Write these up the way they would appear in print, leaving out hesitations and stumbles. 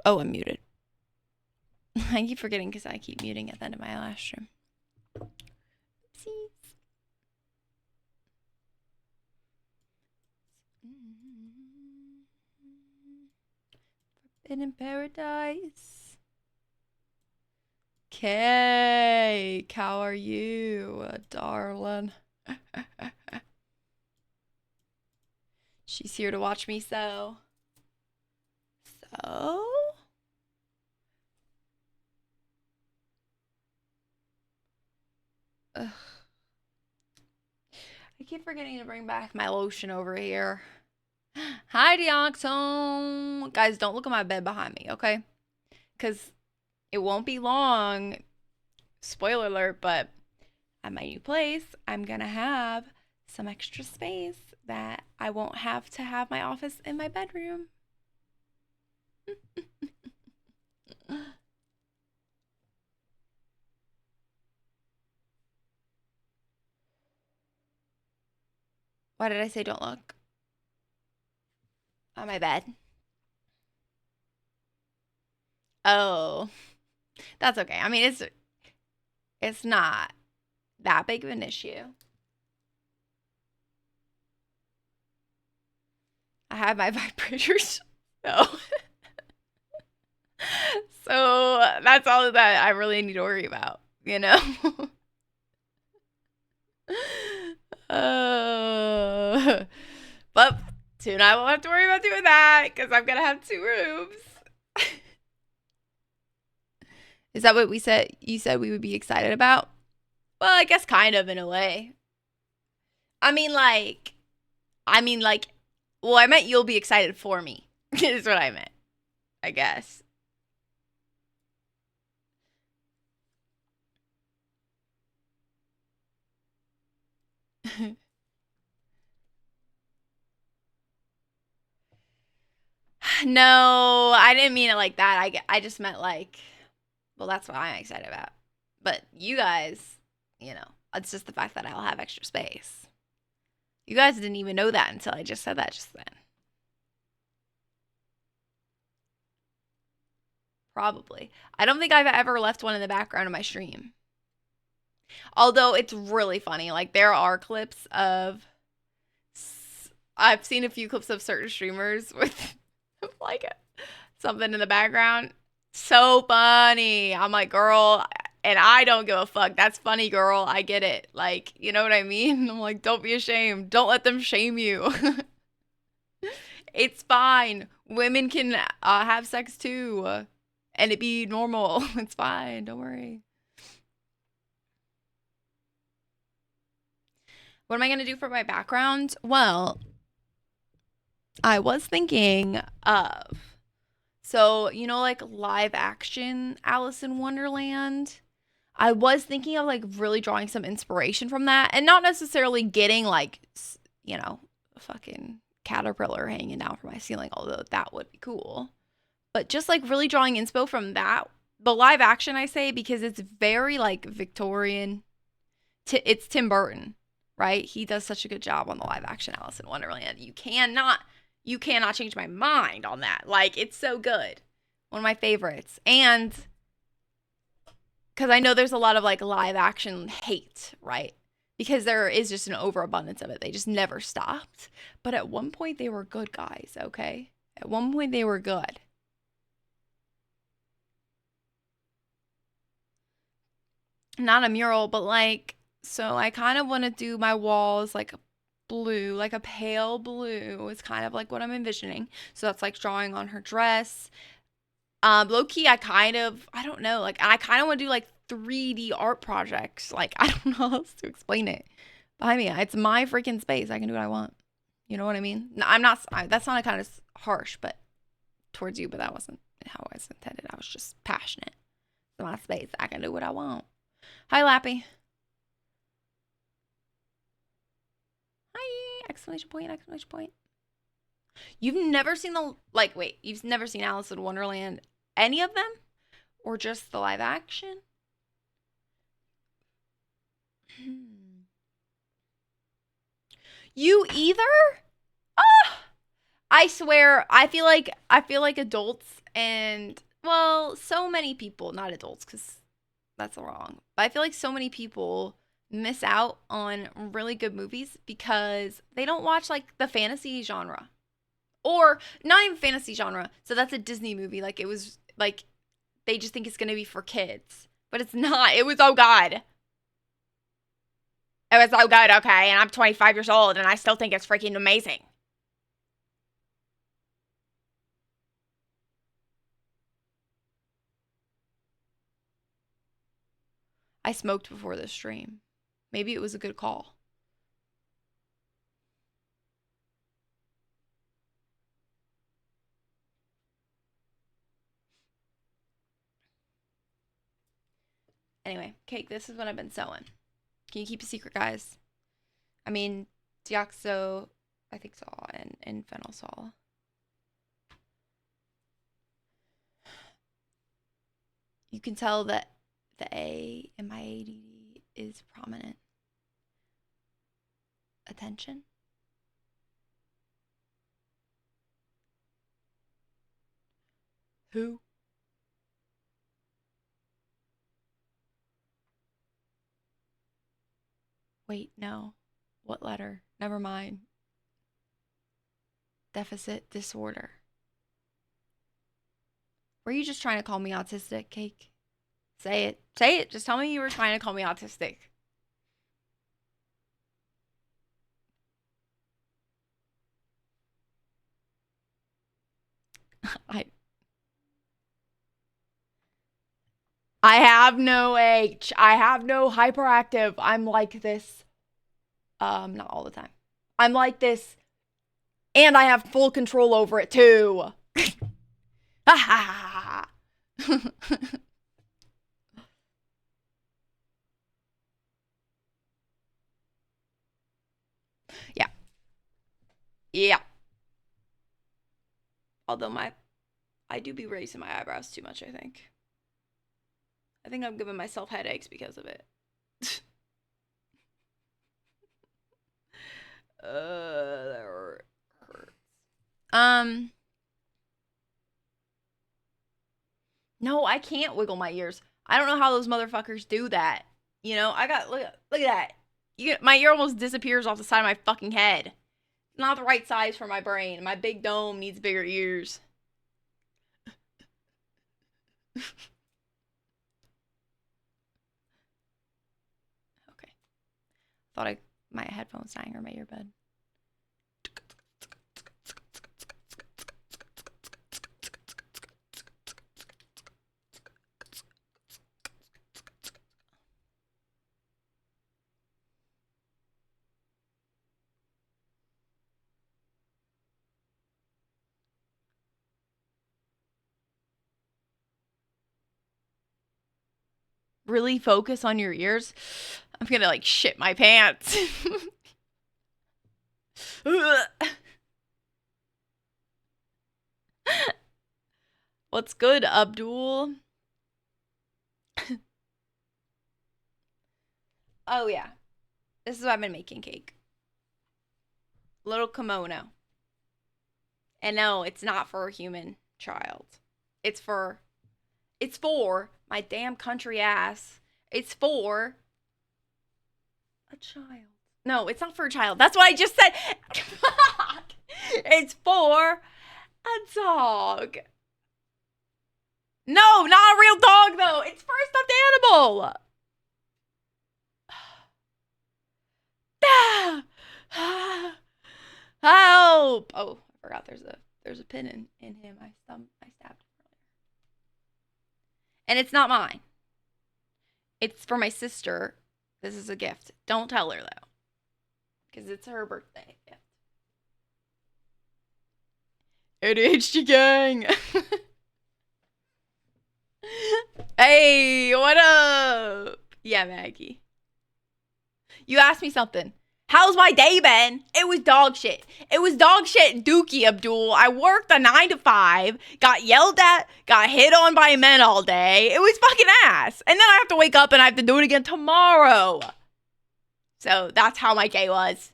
Oh, I'm muted. I keep forgetting because I keep muting at the end of my last stream. Oopsies. Forbidden Paradise. Cake, how are you, darling? She's here to watch me sew. So? Ugh. I keep forgetting to bring back my lotion over here. Hi, Deoxone. Guys, don't look at my bed behind me, okay? Because it won't be long. Spoiler alert, but at my new place, I'm going to have some extra space that I won't have to have my office in my bedroom. Why did I say don't look? On my bed. Oh, that's okay. I mean, it's not that big of an issue. I have my vibrators. So, so that's all that I really need to worry about, you know? But soon I won't have to worry about doing that because I'm going to have 2 rooms. Is that what you said we would be excited about? Well, I guess kind of in a way. I mean, well, I meant you'll be excited for me, is what I meant, I guess. No, I didn't mean it like that. I just meant like, well, that's what I'm excited about. But you guys, you know, it's just the fact that I'll have extra space. You guys didn't even know that until I just said that just then. Probably. I don't think I've ever left one in the background of my stream. Although it's really funny. Like, there are clips of... I've seen a few clips of certain streamers with, like, something in the background. So funny. I'm like, girl, and I don't give a fuck. That's funny, girl. I get it. Like, you know what I mean? I'm like, don't be ashamed. Don't let them shame you. It's fine. Women can have sex too. And it be normal. It's fine. Don't worry. What am I going to do for my background? Well, I was thinking of, so, you know, like live action Alice in Wonderland. I was thinking of like really drawing some inspiration from that and not necessarily getting like, you know, a fucking caterpillar hanging down from my ceiling, although that would be cool. But just like really drawing inspo from that. The live action, I say, because it's very like Victorian. It's Tim Burton, right? He does such a good job on the live action Alice in Wonderland. You cannot change my mind on that. Like, it's so good. One of my favorites. And because I know there's a lot of like live action hate, right? Because there is just an overabundance of it. They just never stopped. But at one point they were good, guys, okay? At one point they were good. Not a mural, but like, so I kind of want to do my walls like blue, like a pale blue is kind of like what I'm envisioning. So that's like drawing on her dress. Low key, I don't know, like I kind of want to do like 3D art projects. Like, I don't know how else to explain it. But I mean, it's my freaking space. I can do what I want. You know what I mean? No, that's not a kind of harsh, but towards you, but that wasn't how I was intended. I was just passionate. It's my space. I can do what I want. Hi, Lappy. Hi! Exclamation point, exclamation point. You've never seen you've never seen Alice in Wonderland, any of them? Or just the live action? You either? Ah! I swear, I feel like adults and, well, so many people, not adults, because that's wrong. But I feel like so many people miss out on really good movies because they don't watch like the fantasy genre. Or not even fantasy genre. So that's a Disney movie. Like it was like they just think it's gonna be for kids. But it's not. It was, oh god. It was so good, okay, and I'm 25 years old and I still think it's freaking amazing. I smoked before this stream. Maybe it was a good call. Anyway, cake, this is what I've been sewing. Can you keep a secret, guys? I mean, deoxo, I think so, and phenosol. You can tell that the A in my ADD is prominent. Attention. Who? Wait, no. What letter? Never mind. Deficit disorder. Were you just trying to call me autistic, Cake? Say it. Say it. Just tell me you were trying to call me autistic. I have no H. I have no hyperactive. I'm like this. Not all the time. I'm like this, and I have full control over it too. Ha ha ha. Yeah. Yeah. Although I do be raising my eyebrows too much, I think. I think I'm giving myself headaches because of it. That hurts. No, I can't wiggle my ears. I don't know how those motherfuckers do that. You know, I got look at that. My ear almost disappears off the side of my fucking head. It's not the right size for my brain. My big dome needs bigger ears. Okay. Thought my headphones dying or my earbud. Really focus on your ears. I'm gonna like shit my pants. What's good, Abdul? Oh yeah. This is what I've been making, Cake. Little kimono. And no, it's not for a human child. It's for my damn country ass. It's for a child. No, it's not for a child. That's what I just said. It's for a dog. No, not a real dog though. It's for a stuffed animal. Help! Oh, I forgot there's a pin in him. I stabbed him earlier. And it's not mine. It's for my sister. This is a gift. Don't tell her though. Because it's her birthday gift. ADHD gang! Hey, what up? Yeah, Maggie. You asked me something. How's my day been? It was dog shit. It was dog shit dookie, Abdul. I worked a 9 to 5, got yelled at, got hit on by men all day. It was fucking ass. And then I have to wake up and I have to do it again tomorrow. So that's how my day was.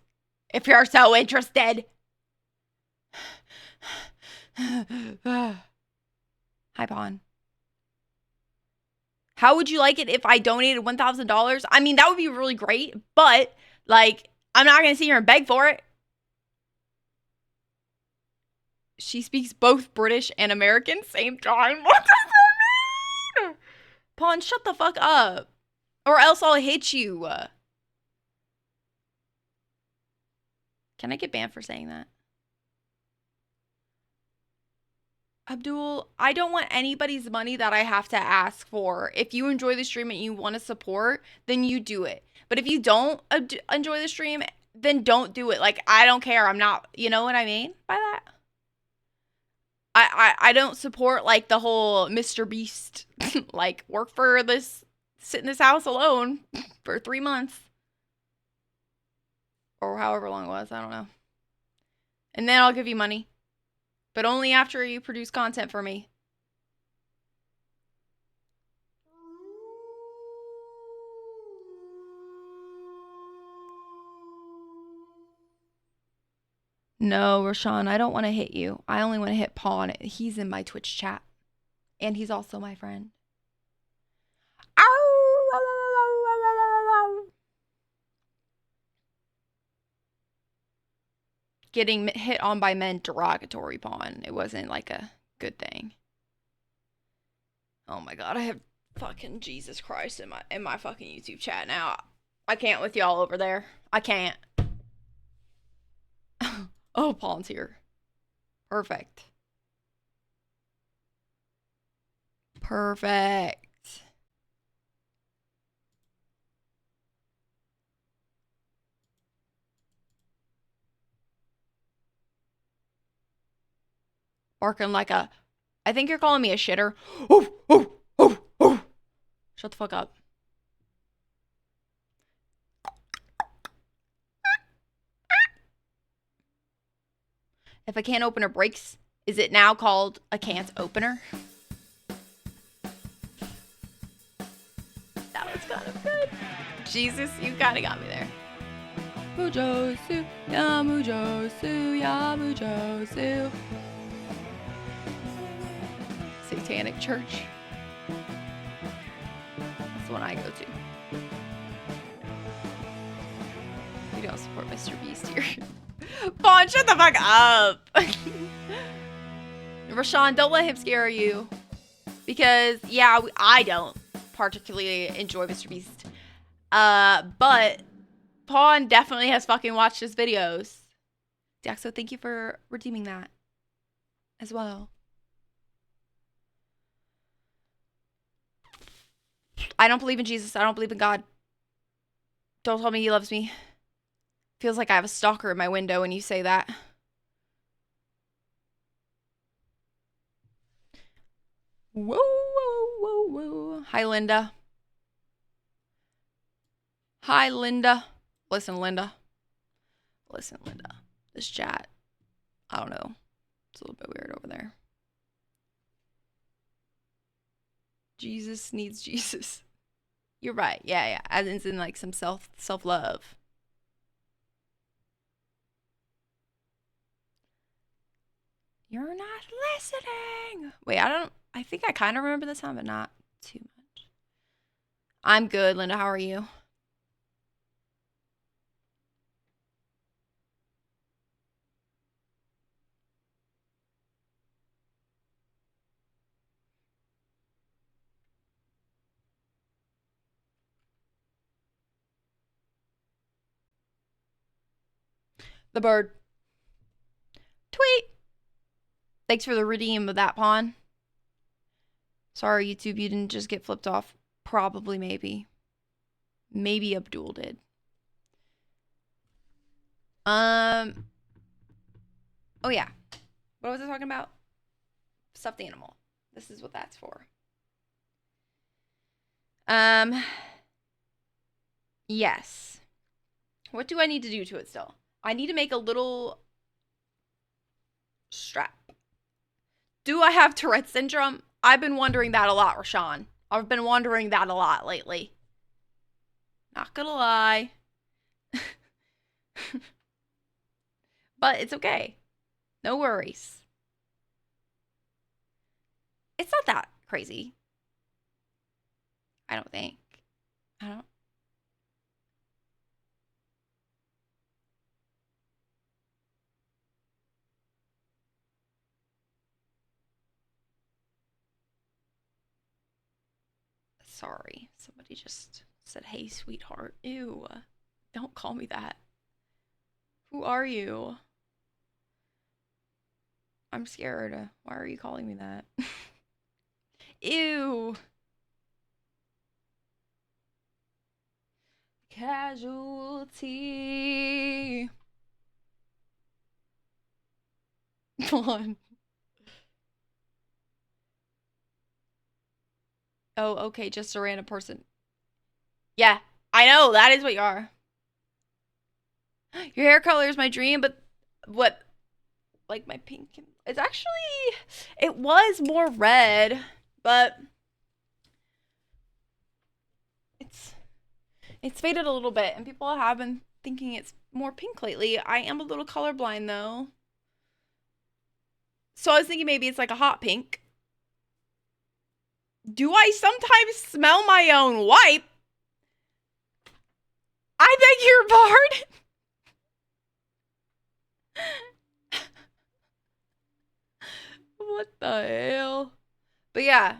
If you're so interested. Hi, Pawn. How would you like it if I donated $1,000? I mean, that would be really great, but, like, I'm not going to sit here and beg for it. She speaks both British and American same time. What does that mean? Pawn, shut the fuck up. Or else I'll hit you. Can I get banned for saying that? Abdul, I don't want anybody's money that I have to ask for. If you enjoy the stream and you want to support, then you do it. But if you don't enjoy the stream, then don't do it. Like, I don't care. I'm not, you know what I mean by that? I don't support, like, the whole Mr. Beast, like, work for this, sit in this house alone for 3 months. Or however long it was, I don't know. And then I'll give you money. But only after you produce content for me. No, Rashawn, I don't want to hit you. I only want to hit Pawn. He's in my Twitch chat. And he's also my friend. Getting hit on by men, derogatory, Pawn. It wasn't like a good thing. Oh my god, I have fucking Jesus Christ in my fucking YouTube chat now. I can't with y'all over there. I can't. Oh, Pawn's here. Perfect. Perfect. Barking like a... I think you're calling me a shitter. Oh, oh, oh, oh. Shut the fuck up. If a can opener breaks, is it now called a can't opener? That was kind of good. Jesus, you kind of got me there. Mujosu, ya mujosu, ya mujosu. Satanic Church. That's the one I go to. We don't support Mr. Beast here. Vaughn, shut the fuck up. Rashawn, don't let him scare you. Because, yeah, I don't particularly enjoy Mr. Beast. But Pawn definitely has fucking watched his videos. Daxo, thank you for redeeming that as well. I don't believe in Jesus. I don't believe in God. Don't tell me he loves me. Feels like I have a stalker in my window when you say that. Whoa, whoa, whoa, whoa. Hi, Linda. Hi, Linda. Listen, Linda. Listen, Linda. This chat, I don't know. It's a little bit weird over there. Jesus needs Jesus. You're right. Yeah, yeah. As in like some self-love. You're not listening. Wait, I think I kind of remember this time, but not too much. I'm good, Linda. How are you? The bird. Tweet. Thanks for the redeem of that, Pawn. Sorry, YouTube, you didn't just get flipped off. Probably, maybe. Maybe Abdul did. Oh, yeah. What was I talking about? Stuffed animal. This is what that's for. Yes. What do I need to do to it still? I need to make a little strap. Do I have Tourette syndrome? I've been wondering that a lot, Rashawn. I've been wondering that a lot lately. Not gonna lie. But it's okay. No worries. It's not that crazy. I don't think. I don't. Sorry. Somebody just said, hey, sweetheart. Ew. Don't call me that. Who are you? I'm scared. Why are you calling me that? Ew. Casualty. Come on. Oh, okay, just a random person. Yeah, I know, that is what you are. Your hair color is my dream, but what, like my pink, it's actually, it was more red, but it's faded a little bit, and people have been thinking it's more pink lately. I am a little colorblind though. So I was thinking maybe it's like a hot pink. Do I sometimes smell my own wipe? I beg your pardon? What the hell? But yeah.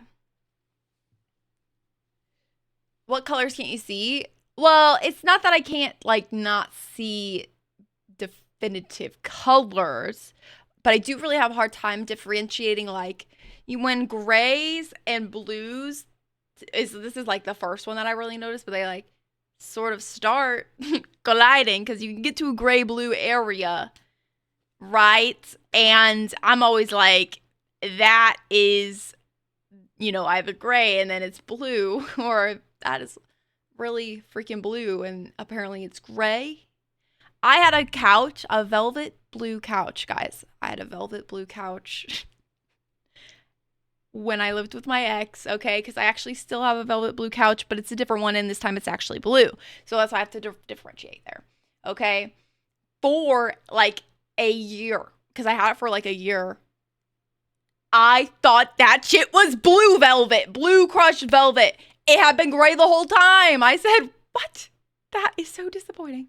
What colors can't you see? Well, it's not that I can't like not see definitive colors, but I do really have a hard time differentiating like when grays and blues this is like the first one that I really noticed, but they like sort of start colliding because you can get to a gray blue area, right? And I'm always like, that is, either gray and then it's blue, or that is really freaking blue and apparently it's gray. I had a couch, a velvet blue couch, guys. I had a velvet blue couch when I lived with my ex, okay? Because I actually still have a velvet blue couch, but it's a different one, and this time it's actually blue. So that's why I have to differentiate there, okay? For like a year, because I had it for like a year, I thought that shit was blue velvet, blue crushed velvet. It had been gray the whole time. I said, what? That is so disappointing.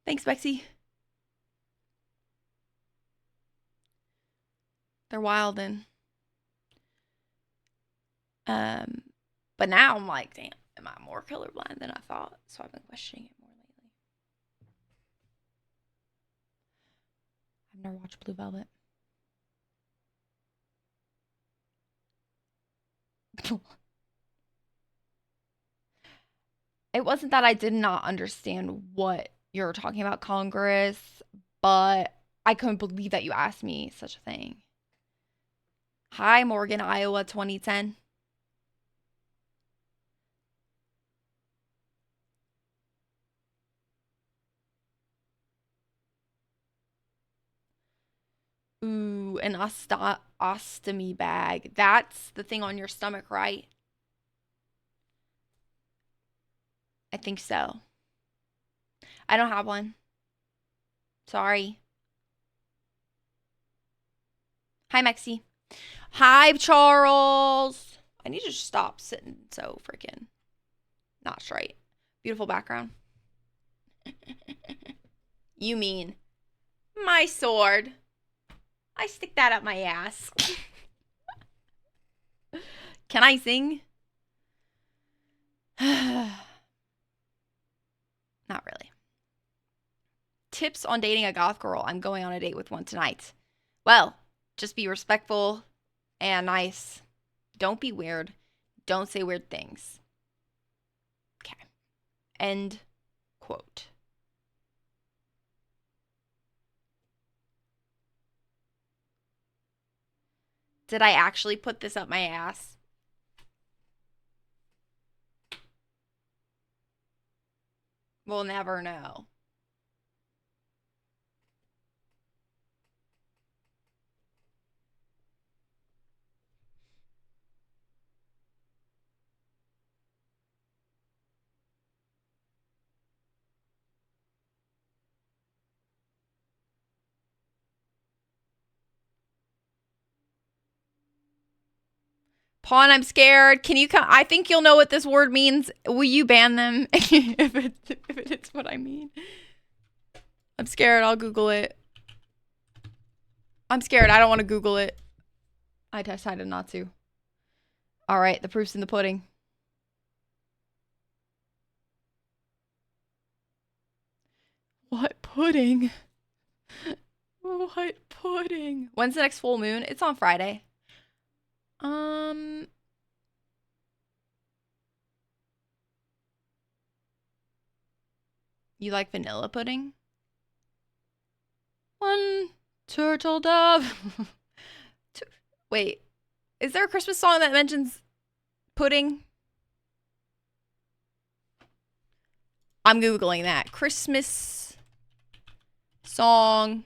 Thanks, Bexy. They're wild and but now I'm like, damn, am I more colorblind than I thought? So I've been questioning it more lately. I've never watched Blue Velvet. It wasn't that I did not understand what you're talking about, Congress, but I couldn't believe that you asked me such a thing. Hi, Morgan, Iowa 2010. Ooh, an ostomy bag. That's the thing on your stomach, right? I think so. I don't have one. Sorry. Hi, Mexi. Hi, Charles. I need to stop sitting so freaking not straight. Beautiful background. You mean my sword? I stick that up my ass. Can I sing? Not really. Tips on dating a goth girl. I'm going on a date with one tonight. Well, just be respectful and nice. Don't be weird. Don't say weird things. Okay. End quote. Did I actually put this up my ass? We'll never know. Pawn, I'm scared. Can you come? I think you'll know what this word means. Will you ban them if it's what I mean? I'm scared. I'll Google it. I'm scared. I don't want to Google it. I decided not to. All right, the proof's in the pudding. What pudding? What pudding? When's the next full moon? It's on Friday. You like vanilla pudding? One turtle dove. Wait, is there a Christmas song that mentions pudding? I'm Googling that. Christmas song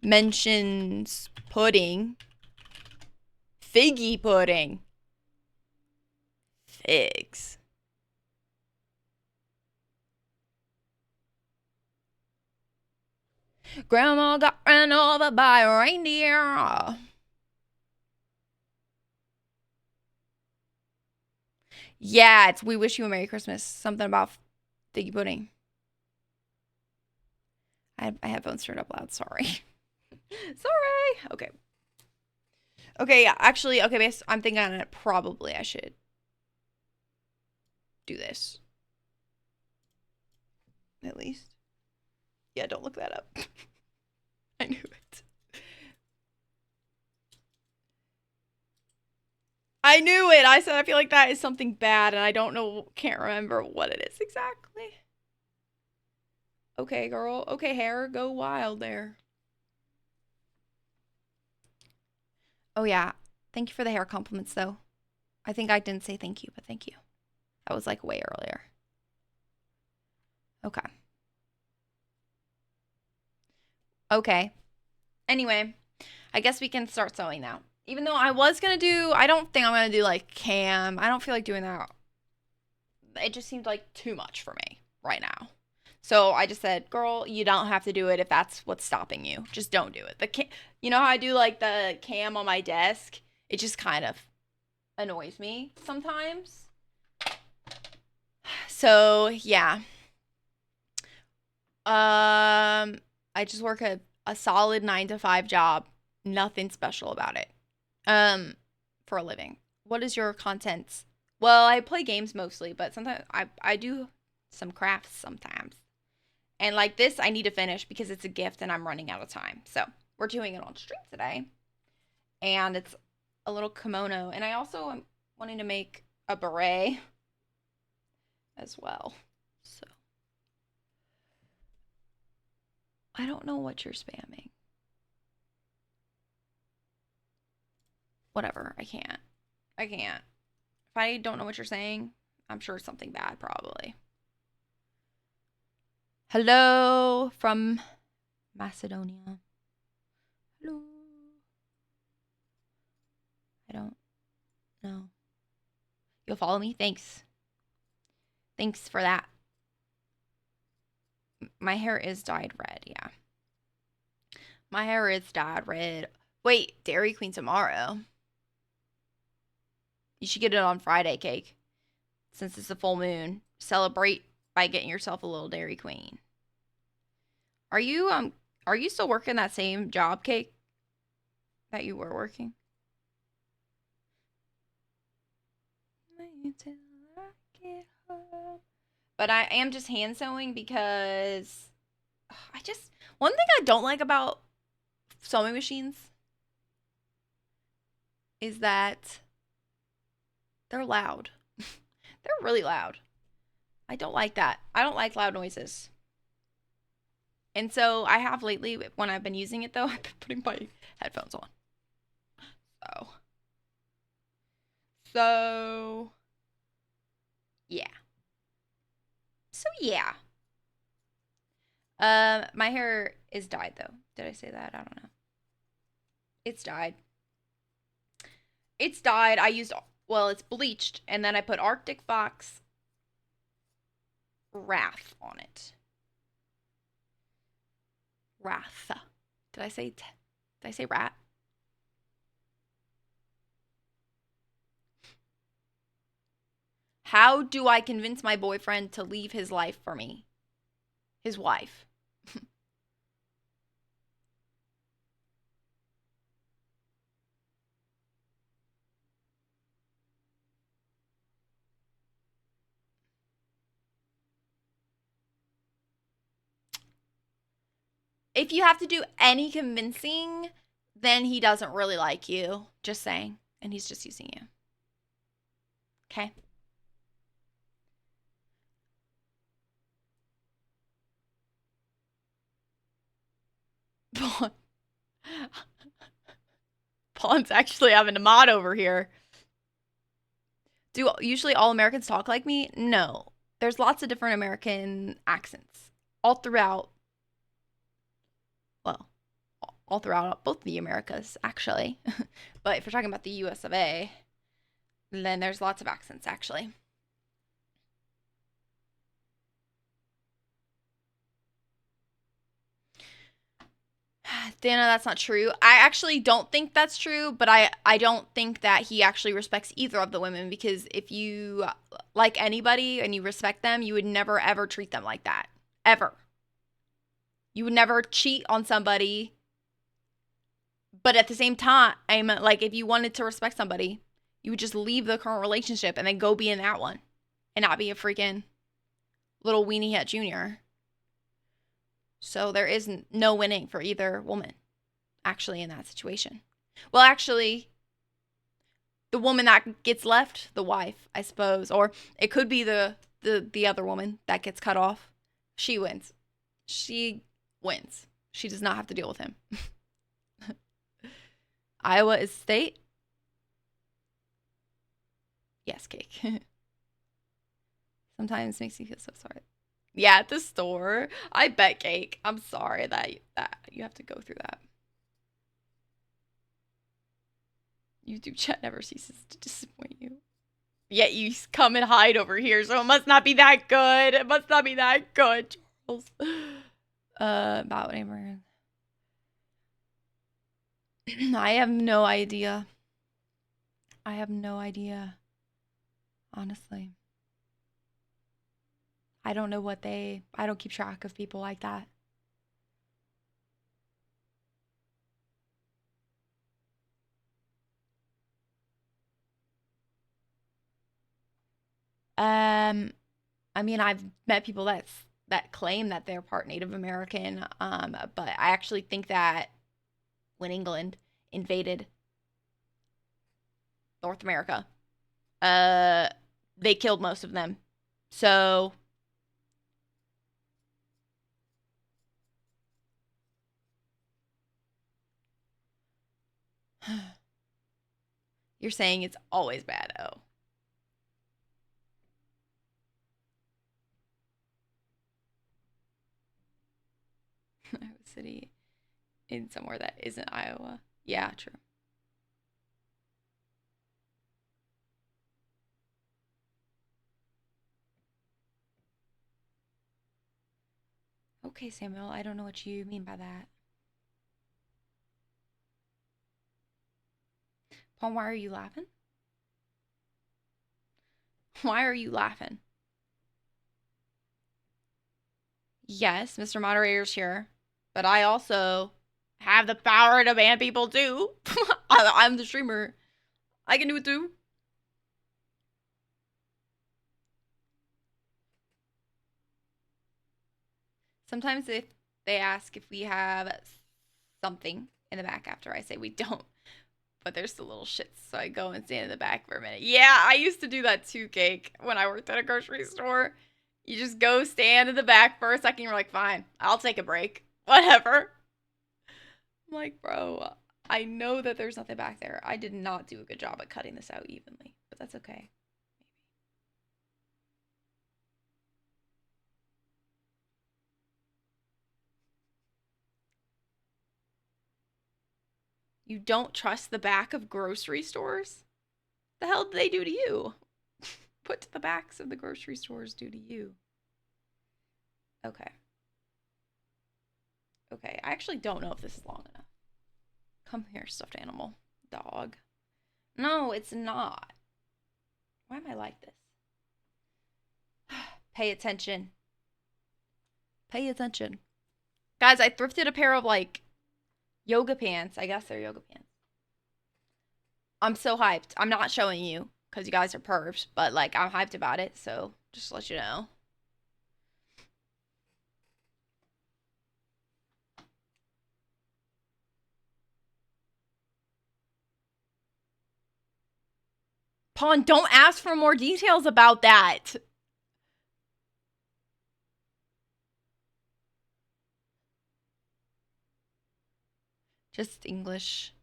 mentions pudding. Figgy pudding. Figs. Grandma got ran over by a reindeer. Yeah, it's We Wish You a Merry Christmas. Something about figgy pudding. I have my headphones turned up loud. Sorry. Sorry. Okay. Okay, yeah. Actually, okay, I'm thinking on it. Probably I should do this. At least. Yeah, don't look that up. I knew it. I knew it. I said I feel like that is something bad, and I don't know, can't remember what it is exactly. Okay, girl. Okay, hair, go wild there. Oh, yeah. Thank you for the hair compliments, though. I think I didn't say thank you, but thank you. That was like way earlier. Okay. Okay. Anyway, I guess we can start sewing now. Even though I was going to do, I don't think I'm going to do like cam. I don't feel like doing that. It just seemed like too much for me right now. So I just said, girl, you don't have to do it if that's what's stopping you. Just don't do it. You know how I do like the cam on my desk? It just kind of annoys me sometimes. So, yeah. I just work a solid 9 to 5 job. Nothing special about it. For a living. What is your content? Well, I play games mostly, but sometimes I do some crafts sometimes. And like this, I need to finish because it's a gift and I'm running out of time. So we're doing it on stream today. And it's a little kimono. And I also am wanting to make a beret as well. So I don't know what you're spamming. Whatever. I can't. If I don't know what you're saying, I'm sure it's something bad, probably. Hello from Macedonia. Hello. I don't know. You'll follow me? Thanks. Thanks for that. My hair is dyed red, yeah. My hair is dyed red. Wait, Dairy Queen tomorrow. You should get it on Friday, Cake. Since it's a full moon. Celebrate by getting yourself a little Dairy Queen. Are you still working that same job, Cake? That you were working? But I am just hand sewing because one thing I don't like about sewing machines is that they're loud. They're really loud. I don't like that. I don't like loud noises. And so I have lately, when I've been using it though, I've been putting my headphones on. So yeah. My hair is dyed though. Did I say that? I don't know. It's dyed. It's dyed. It's bleached, and then I put Arctic Fox Wrath on it. Wrath. Did I say rat? How do I convince my boyfriend to leave his life for me? His wife. If you have to do any convincing, then he doesn't really like you. Just saying. And he's just using you. Okay? Paul's actually having a mod over here. Do usually all Americans talk like me? No. There's lots of different American accents all throughout, well, all throughout both the Americas, actually. But if you're talking about the US of A, then there's lots of accents, actually. Dana, that's not true. I actually don't think that's true, but I don't think that he actually respects either of the women, because if you like anybody and you respect them, you would never ever treat them like that. Ever. You would never cheat on somebody. But at the same time, like, if you wanted to respect somebody, you would just leave the current relationship and then go be in that one and not be a freaking little weenie het junior. So there is no winning for either woman, actually, in that situation. Well, actually, the woman that gets left, the wife, I suppose, or it could be the other woman that gets cut off. She wins. She wins. She does not have to deal with him. Iowa is state? Yes, Cake. Sometimes makes me feel so sorry. Yeah, at the store. I bet, Cake. I'm sorry that you have to go through that. YouTube chat never ceases to disappoint you. Yet you come and hide over here, so it must not be that good. It must not be that good, Charles. About neighbor. I have no idea. I have no idea. Honestly. I don't know what I don't keep track of people like that. I mean, I've met people that claim that they're part Native American, but I actually think that when England invaded North America, they killed most of them. So you're saying it's always bad. Oh. Iowa City in somewhere that isn't Iowa. Yeah, true. Okay, Samuel, I don't know what you mean by that. Paul, why are you laughing? Why are you laughing? Yes, Mr. Moderator's here, but I also have the power to ban people too. I'm the streamer. I can do it too. Sometimes if they ask if we have something in the back after I say we don't, but there's the little shits, so I go and stand in the back for a minute. Yeah, I used to do that too, Cake, when I worked at a grocery store. You just go stand in the back for a second, you're like, fine, I'll take a break. Whatever. I'm like, bro, I know that there's nothing back there. I did not do a good job at cutting this out evenly, but that's okay. You don't trust the back of grocery stores? The hell did they do to you? Put to the backs of the grocery stores do to you? Okay. Okay, I actually don't know if this is long enough. Come here, stuffed animal. Dog. No, it's not. Why am I like this? Pay attention. Pay attention. Guys, I thrifted a pair of, like, yoga pants. I guess they're yoga pants. I'm so hyped. I'm not showing you because you guys are pervs, but, like, I'm hyped about it, so just to let you know. Pawn, don't ask for more details about that. Just English.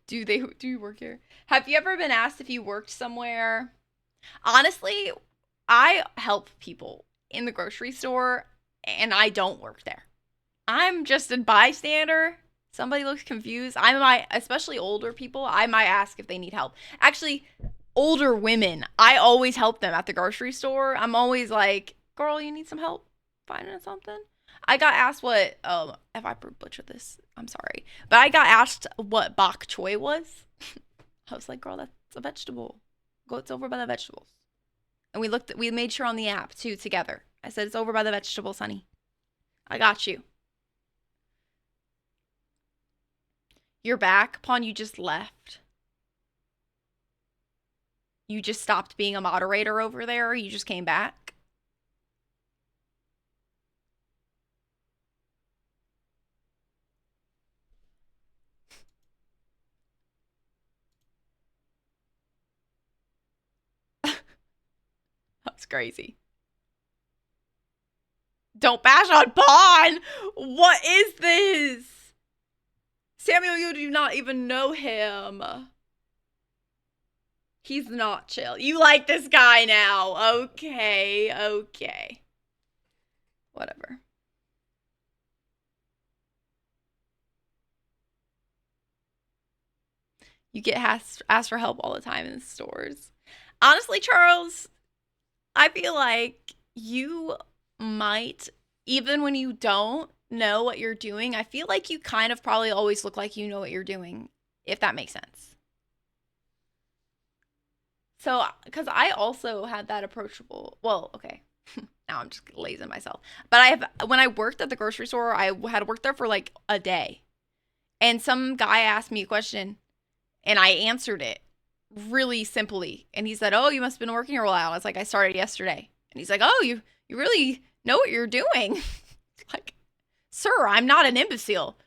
Do you work here? Have you ever been asked if you worked somewhere? Honestly, I help people in the grocery store and I don't work there. I'm just a bystander. Somebody looks confused. I might, especially older people, I might ask if they need help. Actually, older women, I always help them at the grocery store. I'm always like, girl, you need some help finding something? I got asked what, if I butchered this, I'm sorry. But I got asked what bok choy was. I was like, girl, that's a vegetable. It's over by the vegetables. And we made sure on the app too, together. I said, it's over by the vegetables, honey. I got you. You're back, Pawn, you just left. You just stopped being a moderator over there? You just came back? That's crazy. Don't bash on Pawn! What is this? Samuel, you do not even know him. He's not chill. You like this guy now. Okay. Whatever. You get asked for help all the time in the stores. Honestly, Charles, I feel like you might, even when you don't know what you're doing, I feel like you kind of probably always look like you know what you're doing, if that makes sense. So, because I also had that approachable, well, okay, now I'm just lazing myself. But when I worked at the grocery store, I had worked there for like a day. And some guy asked me a question and I answered it really simply. And he said, oh, you must have been working here a while. I was like, I started yesterday. And he's like, oh, you really know what you're doing. Like, sir, I'm not an imbecile.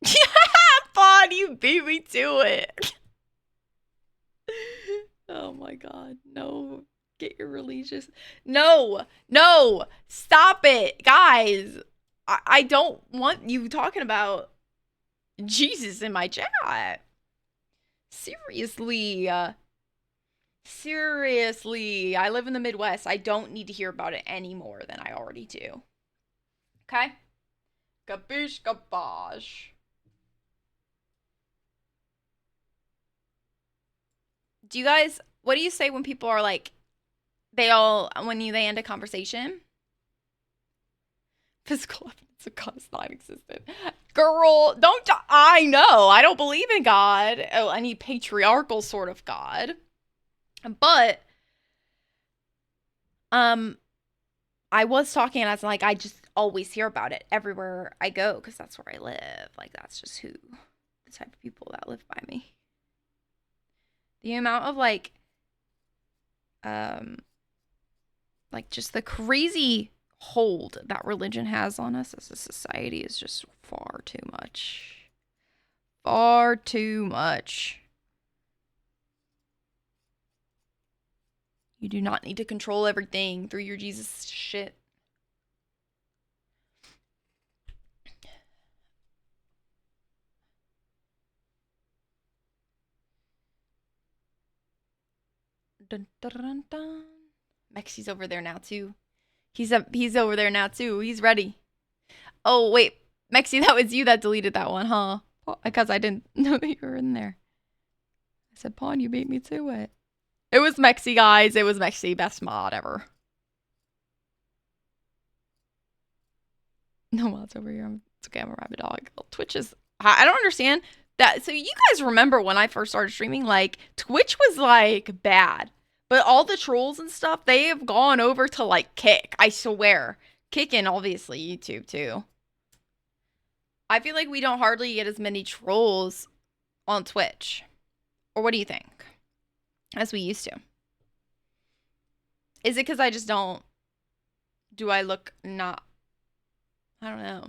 Yeah, Fawn, you beat me to it. Oh my god, no. Get your religious. No, stop it, guys. I don't want you talking about Jesus in my chat. Seriously. Seriously. I live in the Midwest. I don't need to hear about it any more than I already do. Okay? Capiche, capache. Do you guys, what do you say when people are like, they end a conversation? Physical evidence of God is non-existent. Girl, I know. I don't believe in God. Oh, any patriarchal sort of God. But, I was talking and I was like, I just always hear about it everywhere I go because that's where I live. Like, that's just the type of people that live by me. The amount of, like just the crazy hold that religion has on us as a society is just far too much. Far too much. You do not need to control everything through your Jesus shit. Dun, dun, dun, dun. Mexi's over there now too. He's over there now too. He's ready. Oh wait, Mexi, that was you that deleted that one, huh? Because I didn't know that you were in there. I said, Pawn, you beat me to it. It was Mexi, guys. It was Mexi. Best mod ever. No mods over here. It's okay. I'm a rabid dog. Twitch is. I don't understand that. So you guys remember when I first started streaming? Like Twitch was like bad, but all the trolls and stuff they have gone over to like Kick. I swear, Kick and obviously YouTube too. I feel like we don't hardly get as many trolls on Twitch, or what do you think? As we used to. Is it because I just don't? Do I look not? I don't know.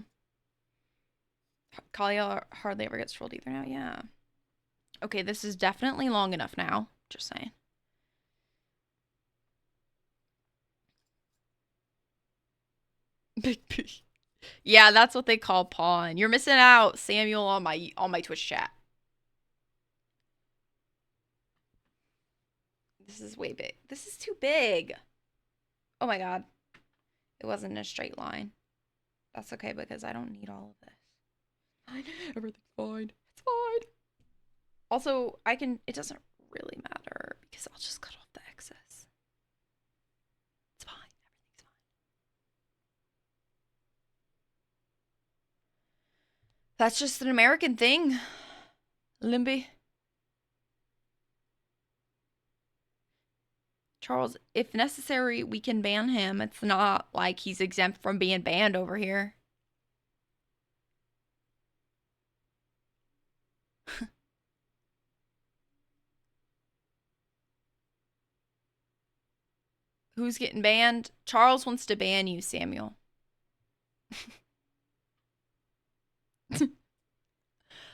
Kalia hardly ever gets trolled either now. Yeah. Okay, this is definitely long enough now. Just saying. Big P. Yeah, that's what they call pawn. You're missing out, Samuel, on my Twitch chat. This is way big. This is too big. Oh my god. It wasn't in a straight line. That's okay because I don't need all of this. Everything's fine. It's fine. Also, it doesn't really matter because I'll just cut off the excess. It's fine. Everything's fine. That's just an American thing, Limby. Charles, if necessary, we can ban him. It's not like he's exempt from being banned over here. Who's getting banned? Charles wants to ban you, Samuel.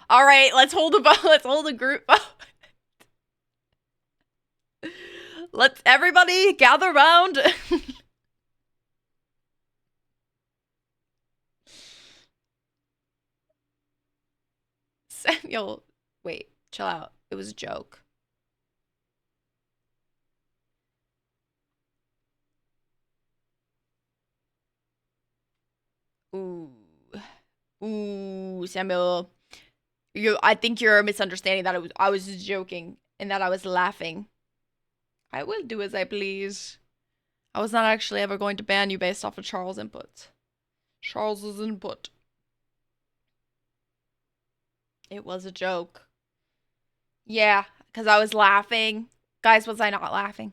All right, let's hold a group. Let's everybody gather around. Samuel, wait, chill out. It was a joke. Ooh. Ooh, Samuel. I think you're misunderstanding that I was joking and that I was laughing. I will do as I please. I was not actually ever going to ban you based off of Charles' input. Charles's input. It was a joke. Yeah, because I was laughing. Guys, was I not laughing?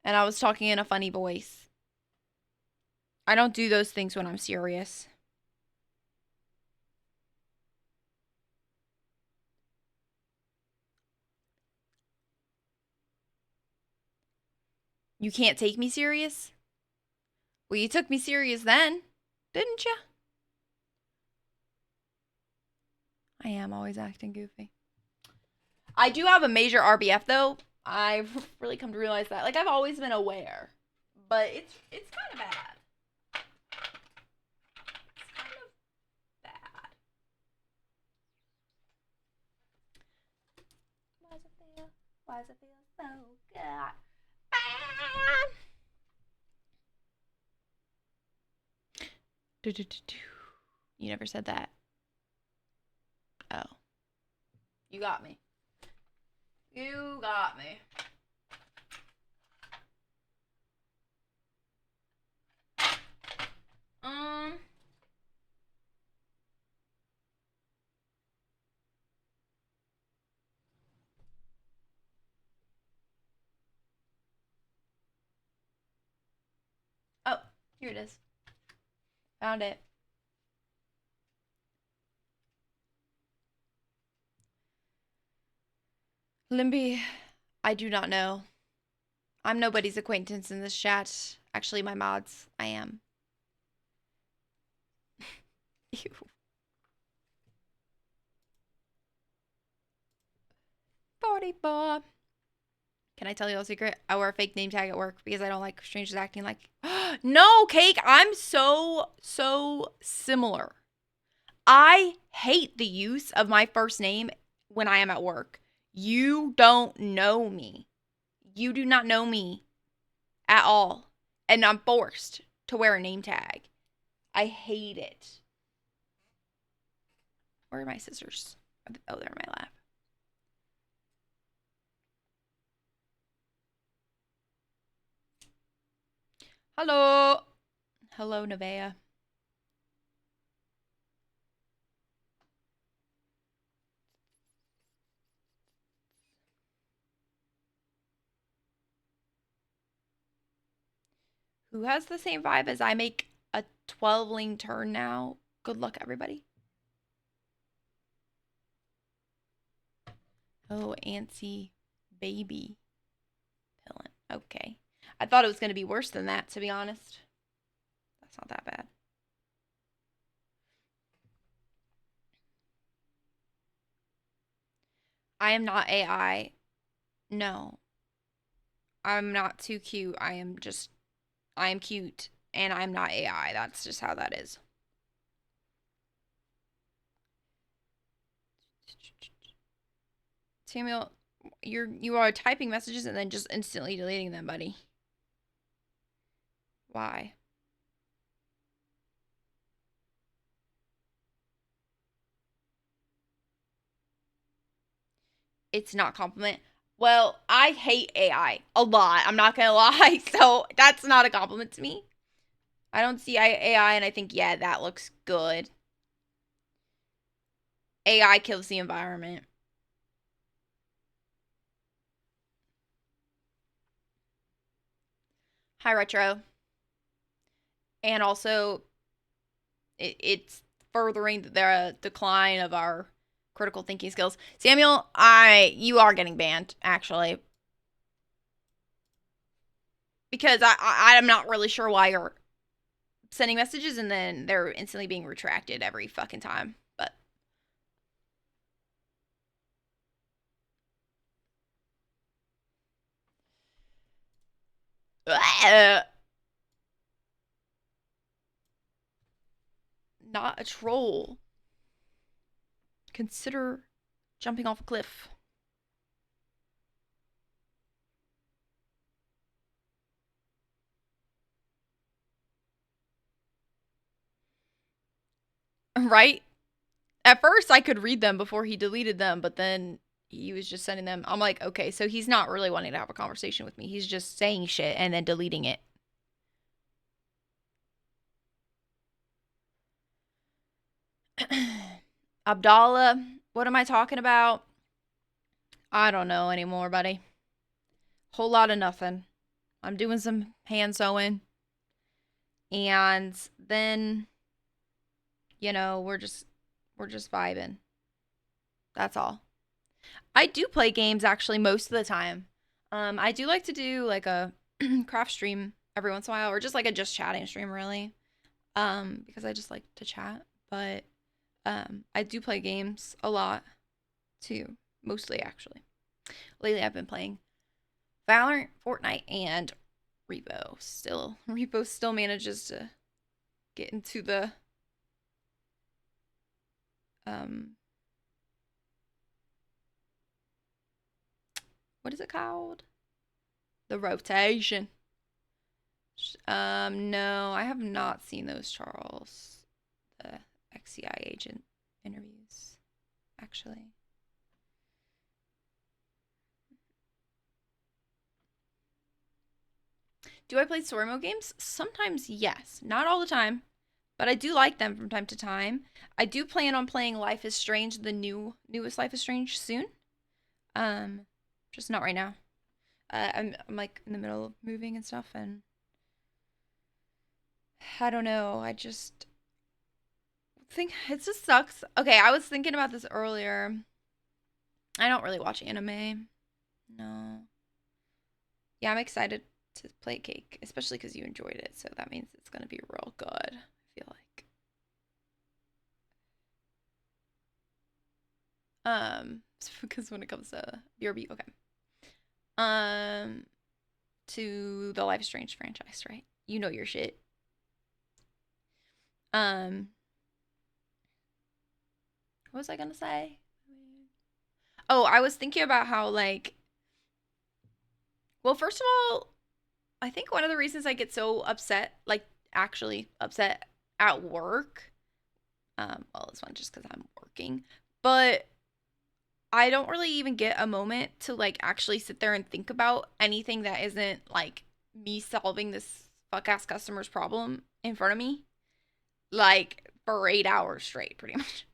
And I was talking in a funny voice. I don't do those things when I'm serious. You can't take me serious? Well, you took me serious then, didn't you? I am always acting goofy. I do have a major RBF though. I've really come to realize that. Like I've always been aware, but it's kind of bad. It's kind of bad. Why does it feel? Why does it feel so good? You never said that. Oh. You got me. You got me. Oh, here it is. Found it. Limby, I do not know. I'm nobody's acquaintance in this chat. Actually, my mods, I am. Ew. $44. Can I tell you a secret? I wear a fake name tag at work because I don't like strangers acting like... No, Cake, I'm so similar. I hate the use of my first name when I am at work. You don't know me. You do not know me at all. And I'm forced to wear a name tag. I hate it. Where are my scissors? Oh, they're in my lap. Hello. Hello, Nevaeh. Who has the same vibe as I make a 12 lane turn now? Good luck, everybody. Oh, antsy baby pillant. Okay. I thought it was going to be worse than that, to be honest. That's not that bad. I am not AI. No. I'm not too cute. I am cute and I'm not AI. That's just how that is. Samuel, you are typing messages and then just instantly deleting them, buddy. Why? It's not compliment. Well, I hate AI a lot. I'm not gonna lie. So that's not a compliment to me. I don't see AI and I think, yeah, that looks good. AI kills the environment. Hi, Retro. And also, it's furthering the decline of our critical thinking skills. Samuel, you are getting banned, actually. Because I'm not really sure why you're sending messages and then they're instantly being retracted every fucking time. But not a troll. Consider jumping off a cliff. Right? At first, I could read them before he deleted them, but then he was just sending them. I'm like, okay, so he's not really wanting to have a conversation with me. He's just saying shit and then deleting it. Abdallah, what am I talking about? I don't know anymore, buddy. Whole lot of nothing. I'm doing some hand sewing. And then, we're just vibing. That's all. I do play games actually most of the time. I do like to do like a craft stream every once in a while, or just like a just chatting stream, really. Because I just like to chat. But I do play games a lot too, mostly actually. Lately, I've been playing Valorant, Fortnite, and Repo. Repo still manages to get into the what is it called? The rotation. No, I have not seen those Charles, the XCI agent interviews, actually. Do I play story mode games? Sometimes, yes. Not all the time, but I do like them from time to time. I do plan on playing Life is Strange, the newest Life is Strange soon. Just not right now. I'm like in the middle of moving and stuff, and I don't know. I just think it just sucks. Okay, I was thinking about this earlier. I don't really watch anime. No. Yeah, I'm excited to play Cake, especially because you enjoyed it, so that means it's gonna be real good. I feel like. Because when it comes to BRB, okay. To the Life is Strange franchise, right? You know your shit. What was I gonna say? Oh, I was thinking about how like, well, first of all, I think one of the reasons I get so upset, like actually upset at work, well, it's one just because I'm working, but I don't really even get a moment to like actually sit there and think about anything that isn't like me solving this fuck ass customer's problem in front of me, like for 8 hours straight, pretty much.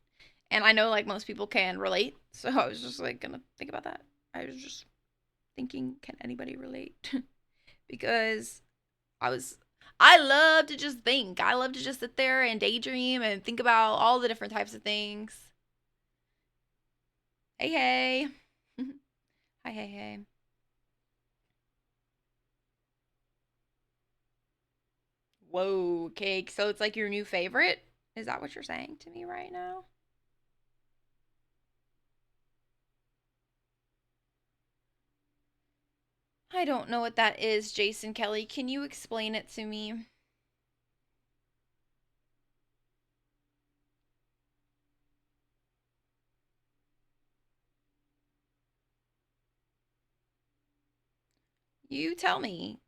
And I know like most people can relate, so I was just like gonna think about that. I was just thinking, can anybody relate? Because I was I love to just think. I love to just sit there and daydream and think about all the different types of things. Hey, hey. Hi, hey, hey. Whoa, cake. So it's like your new favorite? Is that what you're saying to me right now? I don't know what that is, Jason Kelly. Can you explain it to me? You tell me.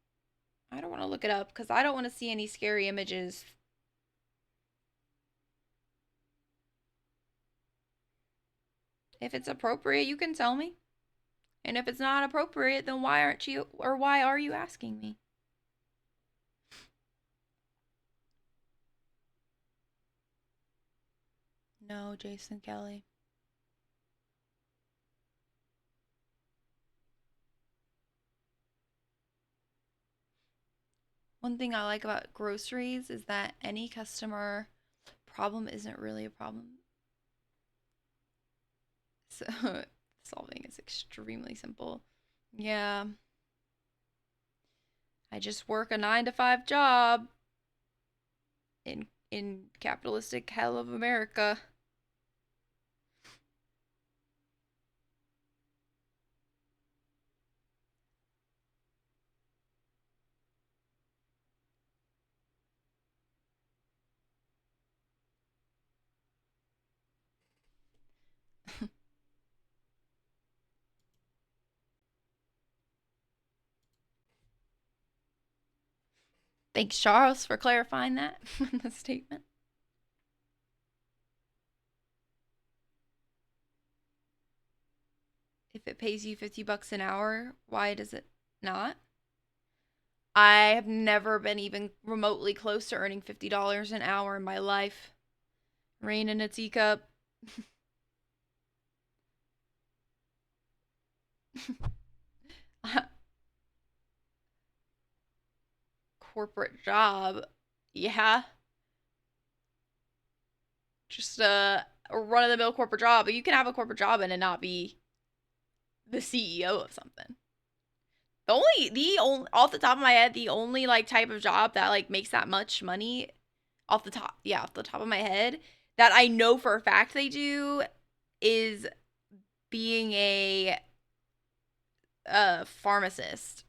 I don't want to look it up because I don't want to see any scary images. If it's appropriate, you can tell me. And if it's not appropriate, then why aren't you, or why are you asking me? No, Jason Kelly. One thing I like about groceries is that any customer problem isn't really a problem. So solving is extremely simple. Yeah. I just work a 9 to 5 job in capitalistic hell of America. Thanks, Charles, for clarifying that in the statement. If it pays you $50 an hour, why does it not? I have never been even remotely close to earning $50 an hour in my life. Rain in a teacup. Corporate job. Yeah. Just a run of the mill corporate job. But you can have a corporate job and it not be the CEO of something. Off the top of my head, the only like type of job that like makes that much money off the top of my head that I know for a fact they do is being a pharmacist.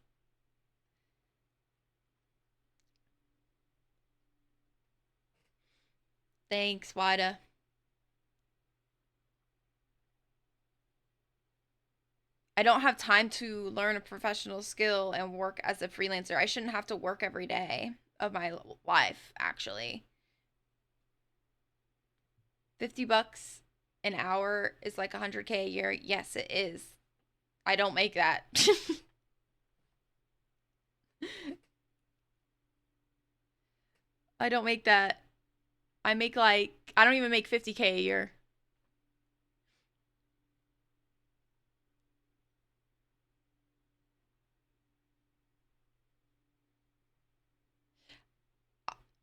Thanks, Wida. I don't have time to learn a professional skill and work as a freelancer. I shouldn't have to work every day of my life, actually. $50 an hour is like 100K a year. Yes, it is. I don't make that. I don't make that. I make like, I don't even make 50K a year.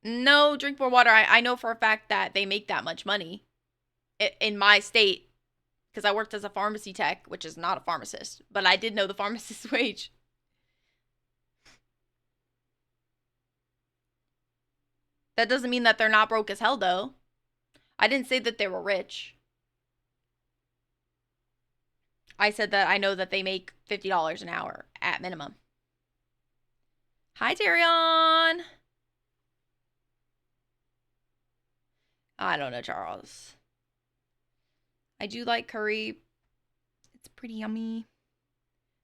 No, drink more water. I know for a fact that they make that much money in my state because I worked as a pharmacy tech, which is not a pharmacist, but I did know the pharmacist's wage. That doesn't mean that they're not broke as hell, though. I didn't say that they were rich. I said that I know that they make $50 an hour at minimum. Hi, Tyrion. I don't know, Charles. I do like curry. It's pretty yummy.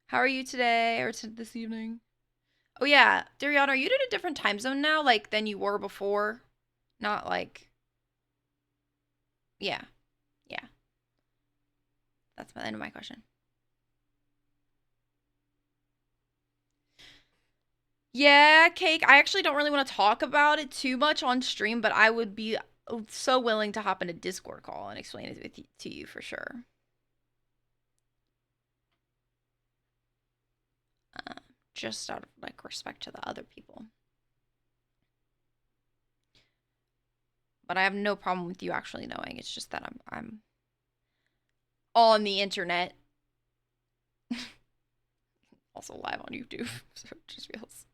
How are you today or this evening? Oh yeah, Darian, are you in a different time zone now, like than you were before? Not like, yeah, yeah. That's the end of my question. Yeah, Cake. I actually don't really want to talk about it too much on stream, but I would be so willing to hop in a Discord call and explain it to you for sure. Just out of like respect to the other people. But I have no problem with you actually knowing. It's just that I'm on the internet. Also live on YouTube, so it just feels.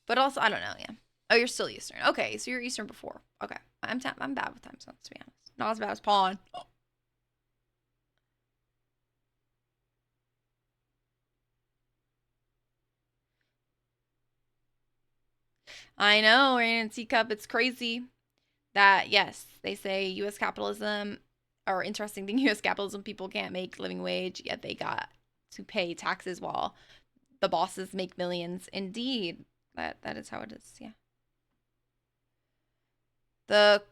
But also, I don't know. Yeah. Oh, you're still Eastern. Okay, so you're Eastern before. Okay, I'm bad with time zones, to be honest. Not as bad as Pawn. I know, Rain and Teacup. It's crazy that yes, they say U.S. capitalism, or interesting thing, U.S. capitalism, people can't make living wage, yet they got to pay taxes while the bosses make millions. Indeed, that is how it is. Yeah. The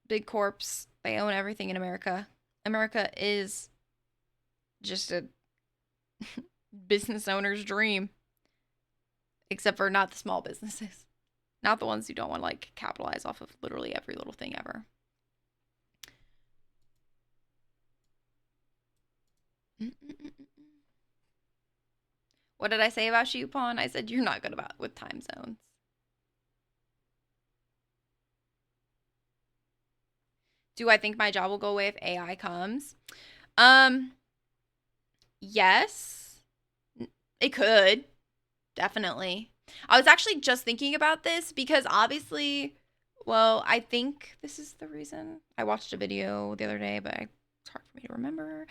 big corps, they own everything in America. America is just a business owner's dream, except for not the small businesses, not the ones who don't want to like capitalize off of literally every little thing ever. What did I say about you, Pawn? I said you're not good about with time zones. Do I think my job will go away if AI comes? Um, yes, it could. Definitely. I was actually just thinking about this because obviously, well, I think this is the reason. I watched a video the other day, but it's hard for me to remember.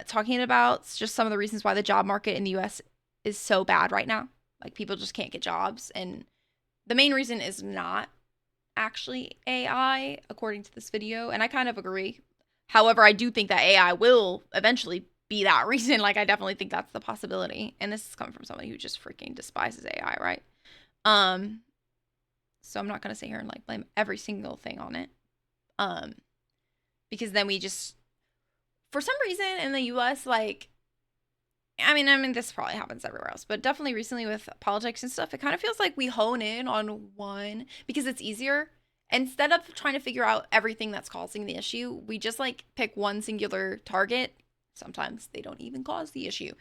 Talking about just some of the reasons why the job market in the US is so bad right now. Like people just can't get jobs, and the main reason is not actually AI, according to this video, and I kind of agree. However, I do think that AI will eventually be that reason. Like, I definitely think that's the possibility. And this is coming from somebody who just freaking despises AI, right? Um, so I'm not gonna sit here and like blame every single thing on it. Um, because then we just, for some reason in the US, like, I mean, this probably happens everywhere else, but definitely recently with politics and stuff, it kind of feels like we hone in on one because it's easier. Instead of trying to figure out everything that's causing the issue, we just like pick one singular target. Sometimes they don't even cause the issue.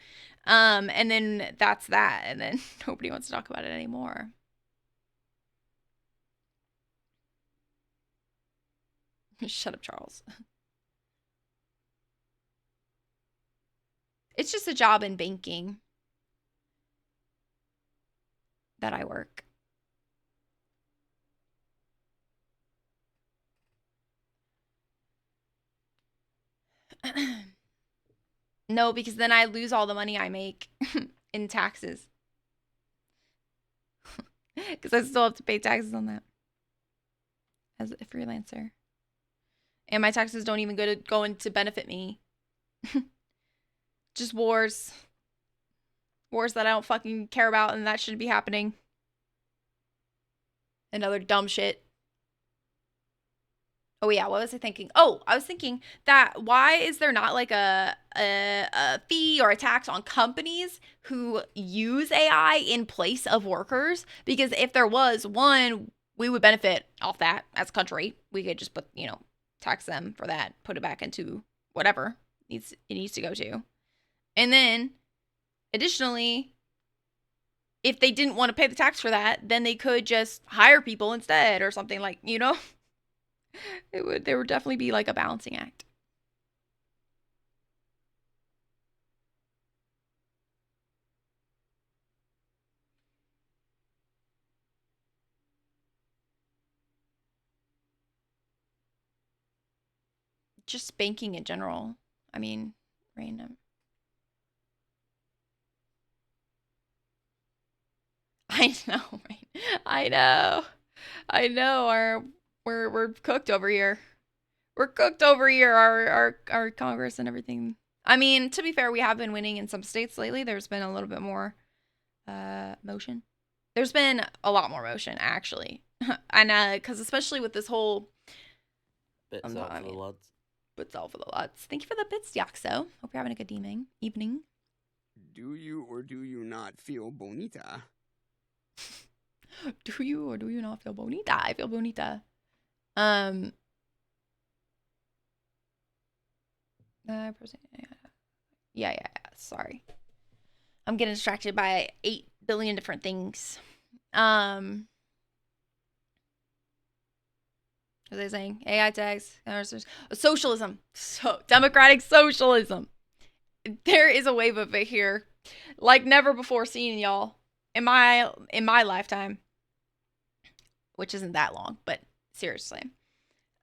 And then that's that. And then nobody wants to talk about it anymore. Shut up, Charles. It's just a job in banking that I work. No, because then I lose all the money I make in taxes. Because I still have to pay taxes on that as a freelancer. And my taxes don't even go in to benefit me. Just wars. Wars that I don't fucking care about and that shouldn't be happening. And other dumb shit. Oh yeah, what was I thinking? Oh, I was thinking that why is there not like a fee or a tax on companies who use AI in place of workers? Because if there was one, we would benefit off that as a country. We could just put, tax them for that, put it back into whatever it needs to go to. And then additionally, if they didn't want to pay the tax for that, then they could just hire people instead or something like, there would definitely be like a balancing act. Just banking in general. I mean, random. I know, right? I know. I know. We're cooked over here. We're cooked over here. Our Congress and everything. I mean, to be fair, we have been winning in some states lately. There's been a little bit more motion. There's been a lot more motion actually, and because especially with this whole Bits out for the lads. itself with a lot. Thank you for the bits, Yaxo. Hope you're having a good evening. Do you or do you not feel bonita? Do you or do you not feel bonita? I feel bonita. Yeah. Sorry. I'm getting distracted by 8 billion different things. What was I saying? AI tags, socialism. So democratic socialism. There is a wave of it here, like never before seen, y'all. In my lifetime, which isn't that long, but seriously,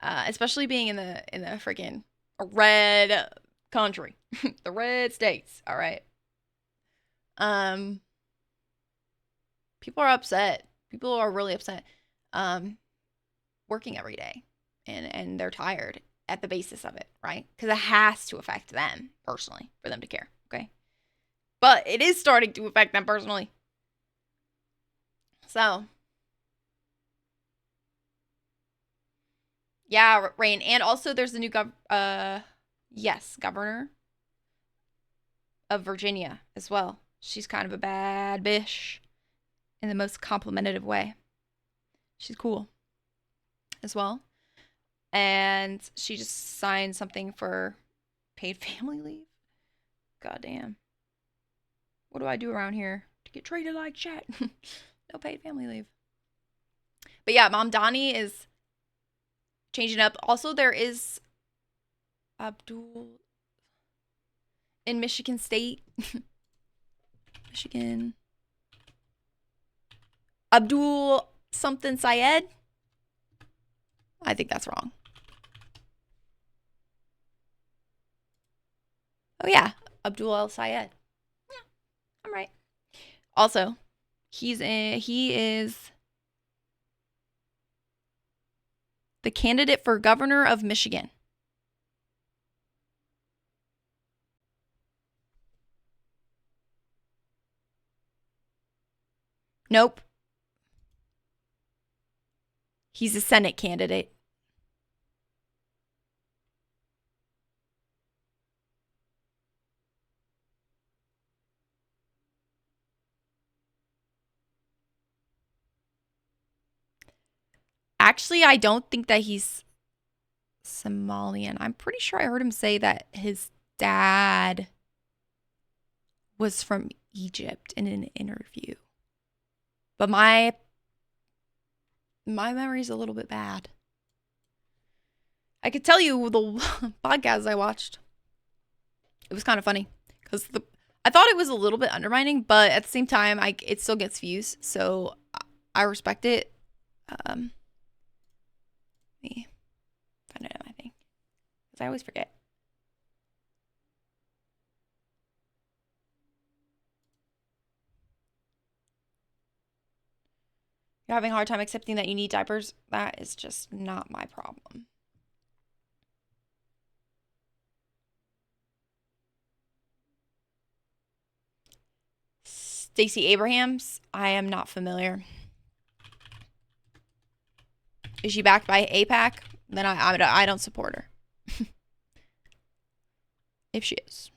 especially being in the freaking red country, the red states. All right. People are upset. People are really upset. Working every day, and they're tired at the basis of it, right? Because it has to affect them personally for them to care. Okay, but it is starting to affect them personally. So, yeah, Rain, and also there's the new governor of Virginia as well. She's kind of a bad bitch in the most complimentary way. She's cool as well. And she just signed something for paid family leave. Goddamn. What do I do around here to get treated like shit? No paid family leave. But yeah, Mom Donnie is changing up. Also, there is Abdul in Michigan State. Michigan. Abdul something Syed. I think that's wrong. Oh yeah, Abdul El Syed. Yeah, I'm right. Also, he is the candidate for governor of Michigan. Nope. He's a Senate candidate. Actually, I don't think that he's Somalian. I'm pretty sure I heard him say that his dad was from Egypt in an interview. But my memory's a little bit bad. I could tell you the podcast I watched. It was kind of funny because I thought it was a little bit undermining, but at the same time, it still gets views, so I respect it. Let me find it on my thing because I always forget. You're having a hard time accepting that you need diapers? That is just not my problem. Stacey Abrams, I am not familiar. Is she backed by AIPAC? Then I don't support her. If she is.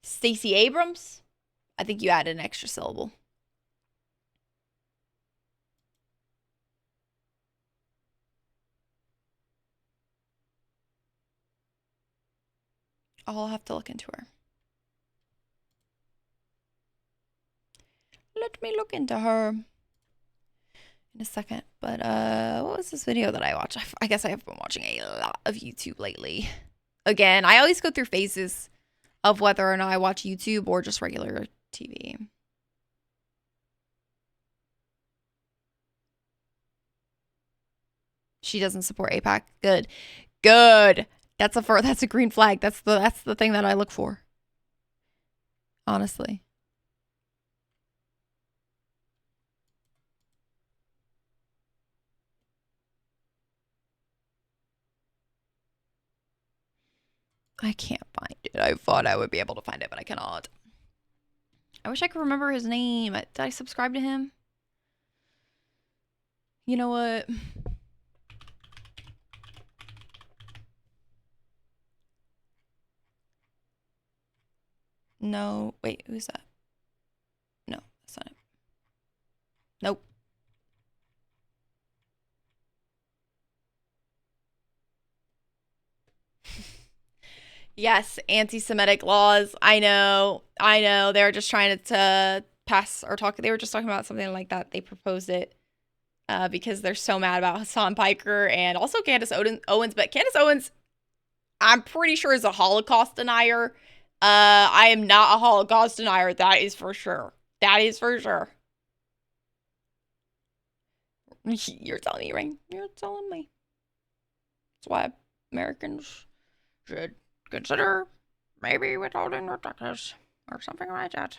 Stacey Abrams? I think you added an extra syllable. I'll have to look into her. Let me look into her in a second. But what was this video that I watched? I guess I have been watching a lot of YouTube lately. Again, I always go through phases of whether or not I watch YouTube or just regular TV. She doesn't support AIPAC. Good. That's a green flag. That's the thing that I look for. Honestly. I can't find it. I thought I would be able to find it, but I cannot. I wish I could remember his name. Did I subscribe to him? You know what? No, wait, who's that? No, that's not it. Nope. Yes, anti-Semitic laws. I know. I know. They're just trying to pass or talk. They were just talking about something like that. They proposed it because they're so mad about Hassan Piker and also Candace Owens. But Candace Owens, I'm pretty sure, is a Holocaust denier. I am not a Holocaust denier. That is for sure. That is for sure. You're telling me, right? You're telling me. That's why Americans should consider maybe withholding their taxes or something like that.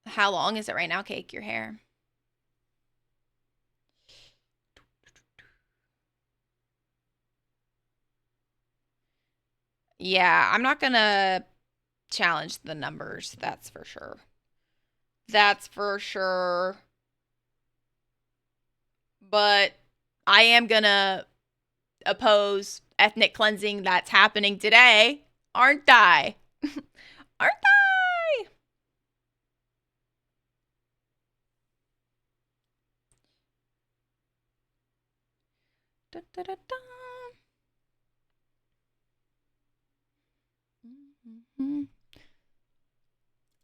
How long is it right now, Cake, your hair? Yeah, I'm not gonna challenge the numbers, that's for sure. That's for sure. But I am gonna oppose ethnic cleansing that's happening today, aren't I? Aren't I? Da, da, da, da. Mm-hmm.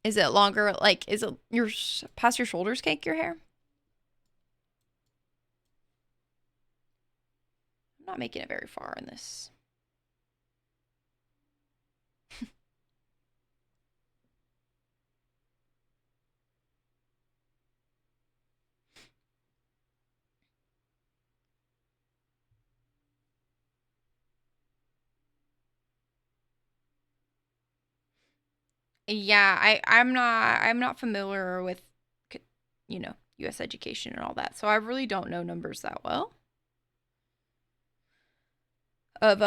Is it longer? Like, is it your past your shoulders, Cake, your hair? I'm not making it very far in this. Yeah, I'm not familiar with US education and all that. So I really don't know numbers that well of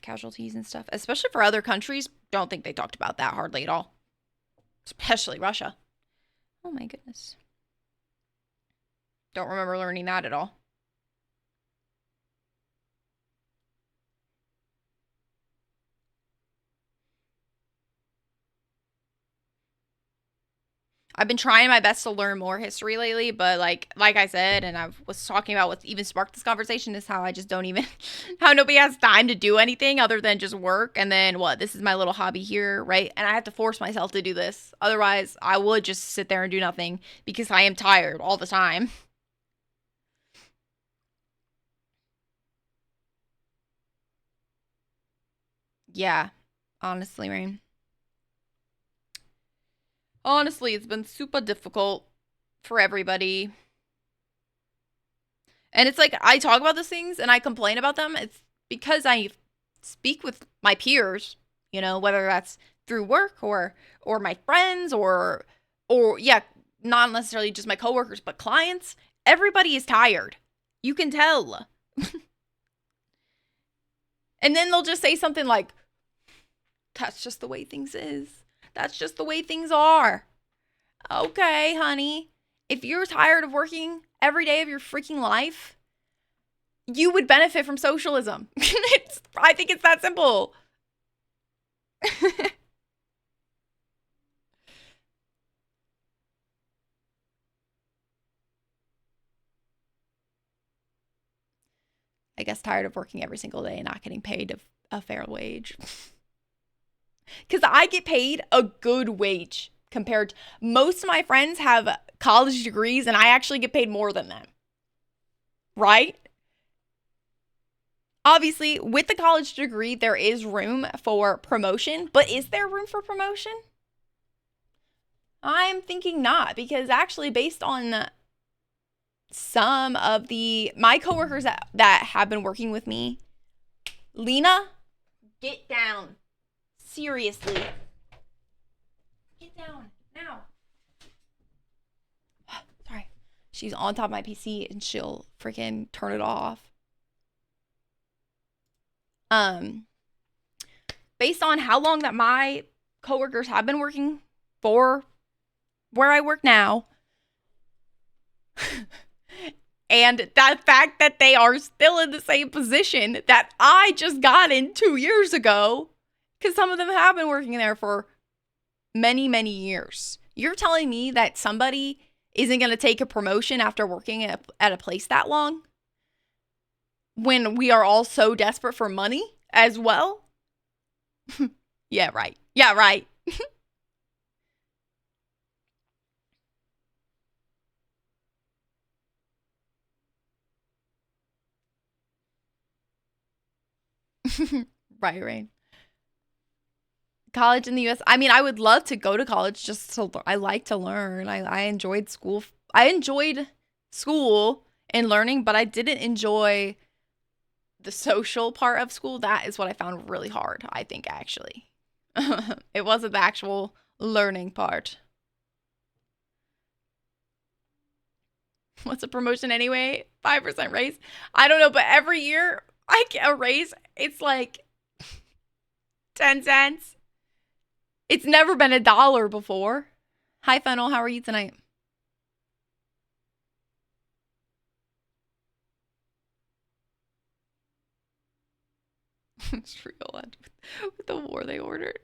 casualties and stuff, especially for other countries. Don't think they talked about that hardly at all, especially Russia. Oh my goodness. Don't remember learning that at all. I've been trying my best to learn more history lately, but like I said, and I was talking about what even sparked this conversation is how I just don't even how nobody has time to do anything other than just work. And then what? This is my little hobby here, right? And I have to force myself to do this. Otherwise, I would just sit there and do nothing because I am tired all the time. Yeah, honestly, Rain. Honestly, it's been super difficult for everybody. And it's like I talk about those things and I complain about them. It's because I speak with my peers, whether that's through work or my friends or yeah, not necessarily just my coworkers, but clients. Everybody is tired. You can tell. And then they'll just say something like, "That's just the way things is. That's just the way things are." Okay, honey. If you're tired of working every day of your freaking life, you would benefit from socialism. I think it's that simple. I guess tired of working every single day and not getting paid a fair wage. Because I get paid a good wage compared to most of my friends have college degrees and I actually get paid more than them. Right? Obviously, with the college degree, there is room for promotion, but is there room for promotion? I'm thinking not, because actually, based on some of my coworkers that have been working with me, Lena, get down. Seriously. Get down now. Sorry. She's on top of my PC and she'll freaking turn it off. Based on how long that my coworkers have been working for where I work now, And the fact that they are still in the same position that I just got in 2 years ago, because some of them have been working there for many, many years. You're telling me that somebody isn't going to take a promotion after working at a place that long when we are all so desperate for money as well? Yeah, right. Yeah, right. Right, right. College in the US. I mean, I would love to go to college just to I like to learn. I enjoyed school. I enjoyed school and learning, but I didn't enjoy the social part of school. That is what I found really hard, I think actually. It wasn't the actual learning part. What's a promotion anyway? 5% raise? I don't know, but every year I get a raise. It's like 10 cents. It's never been $1 before. Hi, Fennel. How are you tonight? It's real with the war they ordered.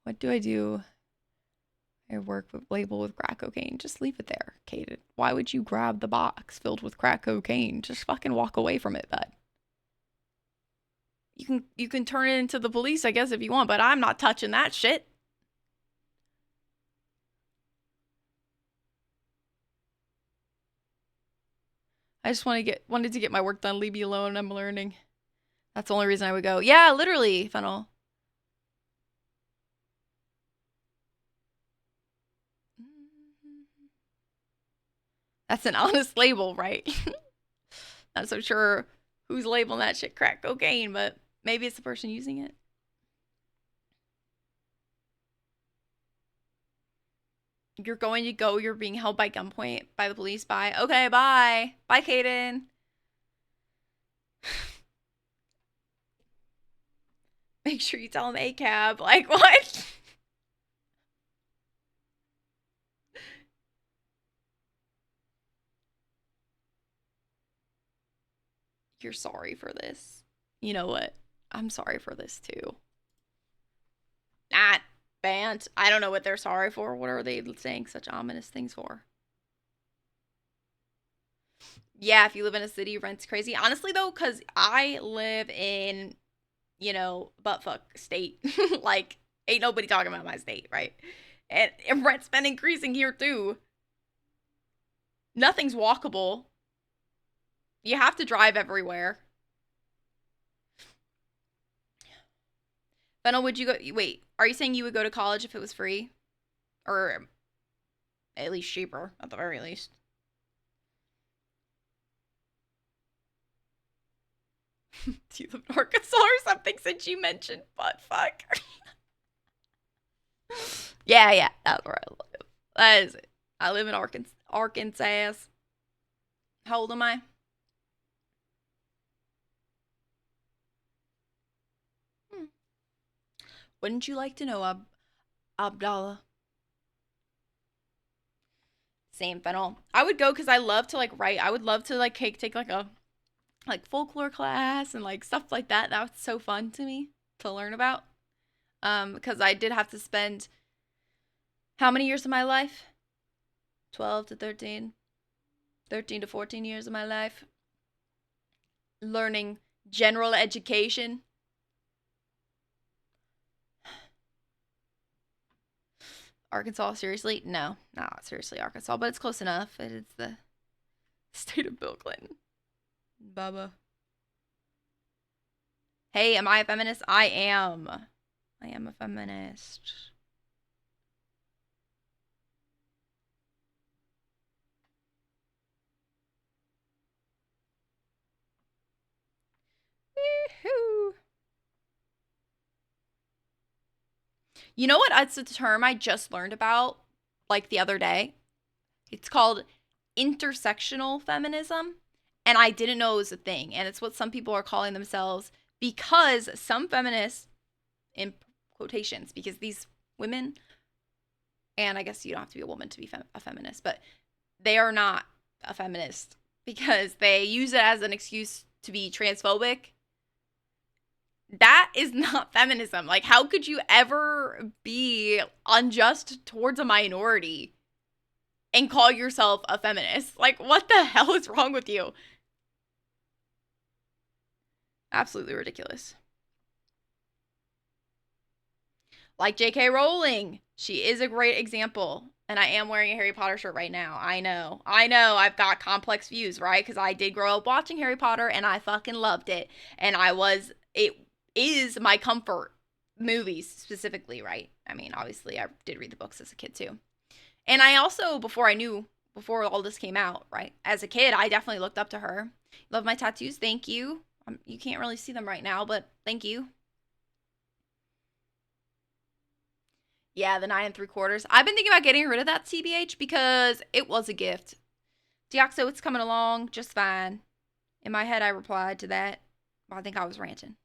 What do I do? I work with label with crack cocaine. Just leave it there, Kate. Why would you grab the box filled with crack cocaine? Just fucking walk away from it, bud. You can turn it into the police, I guess, if you want, but I'm not touching that shit. I just wanted to get my work done. Leave me alone. I'm learning. That's the only reason I would go. Yeah, literally, Fennel. That's an honest label, right? Not so sure who's labeling that shit crack cocaine, but maybe it's the person using it. You're going to go. You're being held by gunpoint by the police. Bye. Okay, bye. Bye, Kaden. Make sure you tell him ACAB. Like, what? You're sorry for this. You know what? I'm sorry for this too. Not banned. I don't know what they're sorry for. What are they saying such ominous things for? Yeah, if you live in a city, rent's crazy. Honestly, though, because I live in, buttfuck state. Like, ain't nobody talking about my state, right? And rent's been increasing here, too. Nothing's walkable. You have to drive everywhere. Fennel, would you go? Wait, are you saying you would go to college if it was free? Or at least cheaper, at the very least? Do you live in Arkansas or something since you mentioned butt fuck? Yeah, that's where I live. That is it. I live in Arkansas. How old am I? Wouldn't you like to know, Abdallah? Same, Fennel. I would go because I love to like write. I would love to like take like a folklore class and like stuff like that. That was so fun to me to learn about. Because I did have to spend how many years of my life? 12 to 13, 13 to 14 years of my life learning general education. Arkansas, seriously? No, not seriously Arkansas, but it's close enough. It is the state of Bill Clinton. Baba. Hey, am I a feminist? I am. I am a feminist. Woohoo. You know what? It's a term I just learned about like the other day. It's called intersectional feminism. And I didn't know it was a thing. And it's what some people are calling themselves because some feminists, in quotations, because these women and I guess you don't have to be a woman to be a feminist, but they are not a feminist because they use it as an excuse to be transphobic. That is not feminism. Like, how could you ever be unjust towards a minority and call yourself a feminist? Like, what the hell is wrong with you? Absolutely ridiculous. Like J.K. Rowling. She is a great example. And I am wearing a Harry Potter shirt right now. I know. I've got complex views, right? Because I did grow up watching Harry Potter and I fucking loved it. And it is my comfort movies specifically, right? I mean, obviously, I did read the books as a kid too. And I also, before all this came out, right? As a kid, I definitely looked up to her. Love my tattoos. Thank you. You can't really see them right now, but thank you. Yeah, the 9 3/4. I've been thinking about getting rid of that TBH because it was a gift. Deoxo, it's coming along just fine. In my head, I replied to that. I think I was ranting.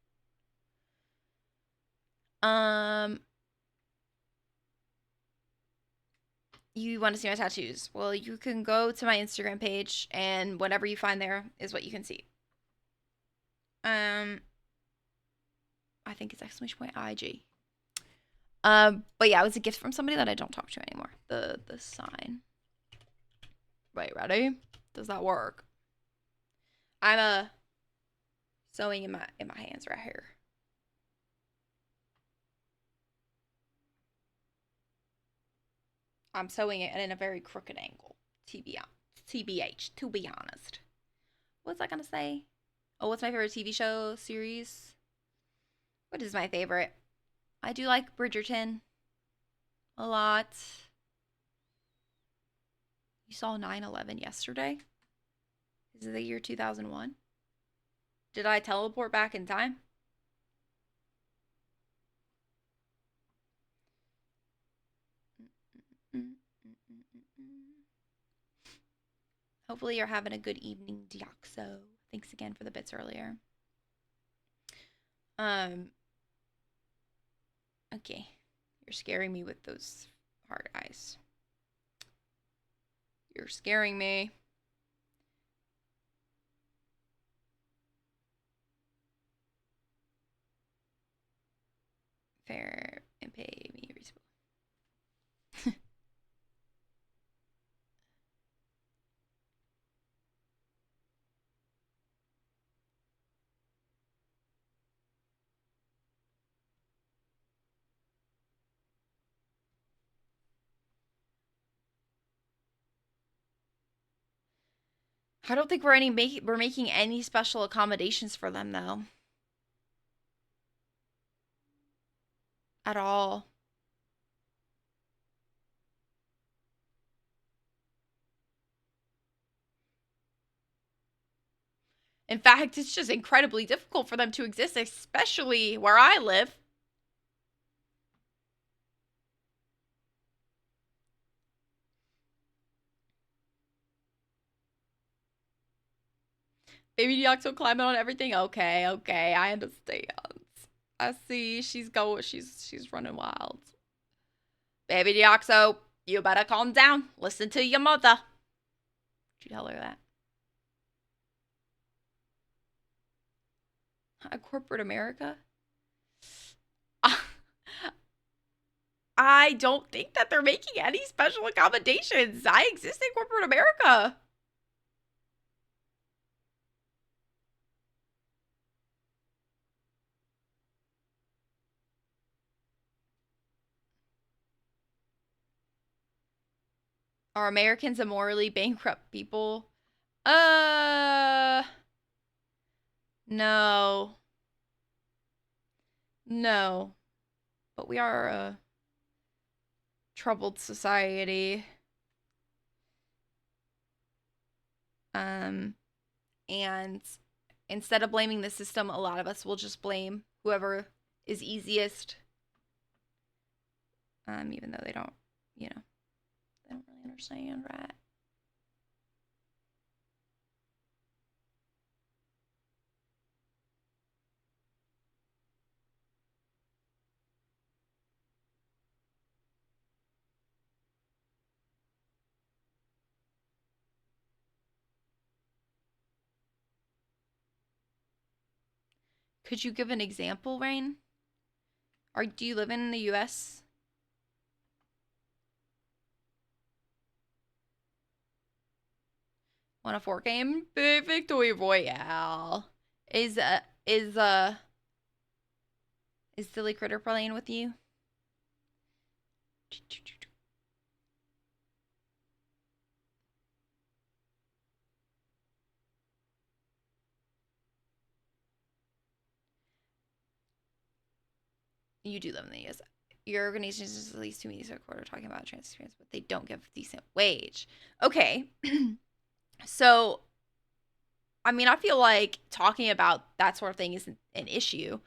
You want to see my tattoos? Well, you can go to my Instagram page, and whatever you find there is what you can see. I think it's !IG. But yeah, it was a gift from somebody that I don't talk to anymore. The sign. Wait, ready? Does that work? I'm sewing in my hands right here. I'm sewing it in a very crooked angle. TBH, to be honest. What's I gonna say? Oh, what's my favorite TV show series? What is my favorite? I do like Bridgerton a lot. You saw 9/11 yesterday? Is it the year 2001? Did I teleport back in time? Hopefully you're having a good evening, Deoxo. Thanks again for the bits earlier. Okay. You're scaring me with those hard eyes. You're scaring me. Fair and pay me reasonable. I don't think we're making any special accommodations for them though. At all. In fact, it's just incredibly difficult for them to exist, especially where I live. Baby Deoxo climbing on everything. Okay, I understand. I see she's running wild. Baby Deoxo, you better calm down. Listen to your mother. Did you tell her that? Corporate America? I don't think that they're making any special accommodations. I exist in corporate America. Are Americans a morally bankrupt people? No. No. But we are a troubled society. And instead of blaming the system, a lot of us will just blame whoever is easiest. Even though they don't, they don't really understand, right? Could you give an example, Rain? Or do you live in the US? Want a 4 game? Victory Royale. Is is uh is Silly Critter playing with you? You do live in the US. Your organization is at least 2 meetings a quarter talking about trans experience, but they don't give a decent wage. Okay. So, I mean, I feel like talking about that sort of thing isn't an issue.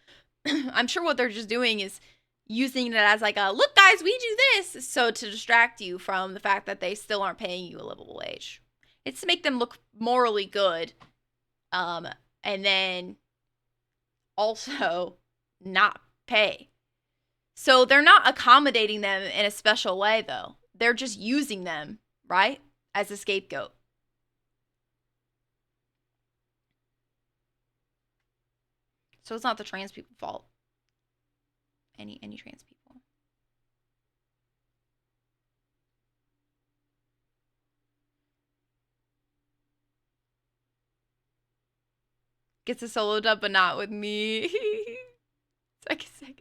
I'm sure what they're just doing is using it as like a look, guys, we do this, so to distract you from the fact that they still aren't paying you a livable wage. It's to make them look morally good, um, and then also not pay. So they're not accommodating them in a special way, though. They're just using them, right, as a scapegoat. So it's not the trans people's fault. Any trans people. Gets a solo dub, but not with me. Second.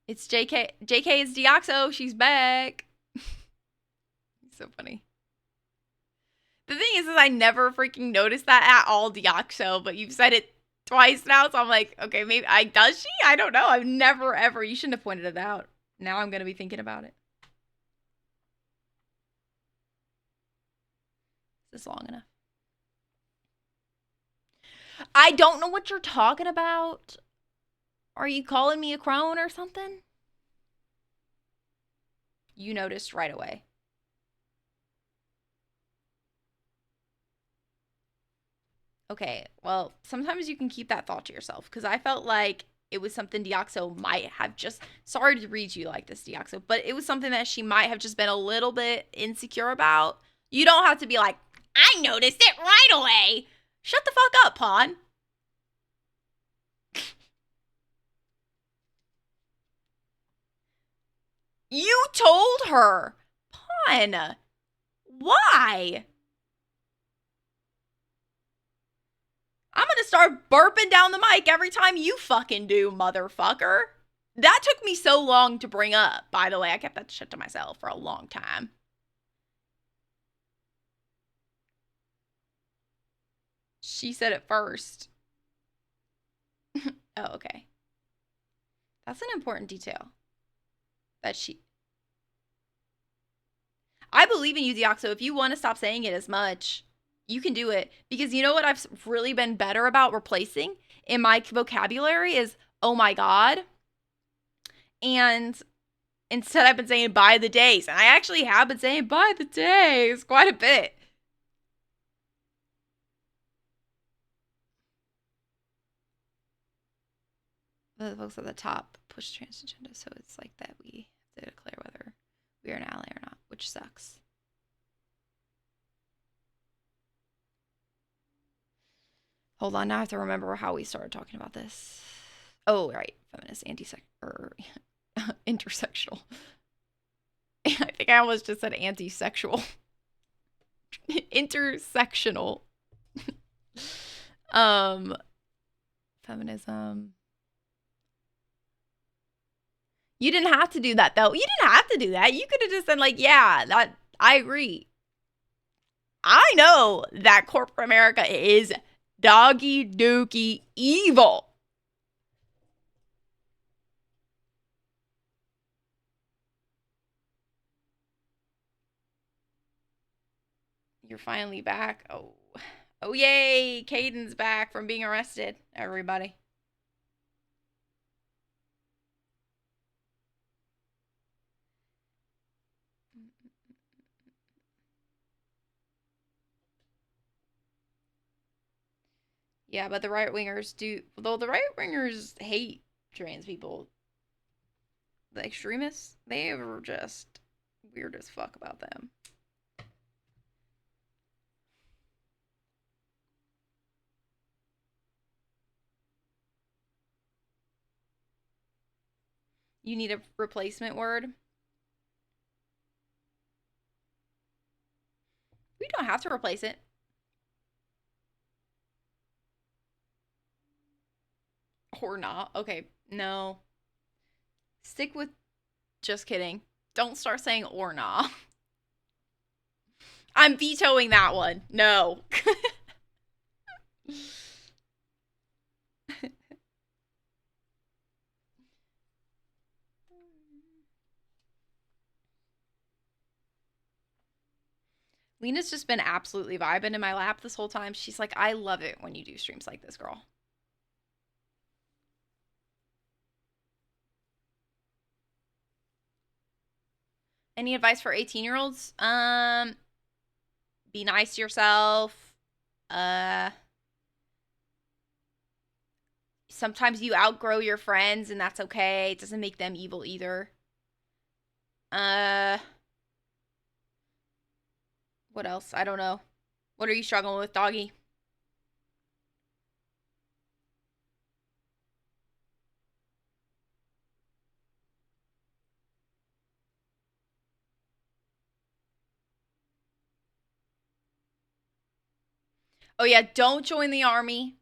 It's JK. JK is Deoxo. She's back. So funny. The thing is I never freaking noticed that at all, Deoxo, but you've said it twice now, so I'm like, okay, maybe does she? I don't know. I've never ever. You shouldn't have pointed it out. Now I'm gonna be thinking about it. Is this long enough? I don't know what you're talking about. Are you calling me a crone or something? You noticed right away. Okay, well, sometimes you can keep that thought to yourself because I felt like it was something Deoxo might have just, sorry to read you like this, Deoxo, but it was something that she might have just been a little bit insecure about. You don't have to be like, I noticed it right away. Shut the fuck up, Pawn. You told her. Pawn. Why? I'm gonna start burping down the mic every time you fucking do, motherfucker. That took me so long to bring up, by the way. I kept that shit to myself for a long time. She said it first. Oh, okay. That's an important detail. That she... I believe in you, Deoxo. If you want to stop saying it as much, you can do it. Because you know what I've really been better about replacing in my vocabulary is, oh my God. And instead I've been saying by the days. And I actually have been saying by the days quite a bit. The folks at the top push trans agenda, so it's like that we have to declare whether we are an ally or not, which sucks. Hold on, now I have to remember how we started talking about this. Oh, right, feminist, intersectional. I think I almost just said anti-sexual. Intersectional. Feminism. You didn't have to do that, though. You didn't have to do that. You could have just said, like, yeah, that I agree. I know that corporate America is doggy dookie evil. You're finally back. Oh yay, Caden's back from being arrested, everybody. Yeah, but the right wingers do, though the right wingers hate trans people. The extremists, they are just weird as fuck about them. You need a replacement word? We don't have to replace it. Or not. Okay, no. Stick with just kidding. Don't start saying or not. I'm vetoing that one. No. Lena's just been absolutely vibing in my lap this whole time. She's like, I love it when you do streams like this, girl. Any advice for 18-year-olds? Be nice to yourself. Sometimes you outgrow your friends and that's okay. It doesn't make them evil either. What else? I don't know. What are you struggling with, doggy? Oh yeah, don't join the army.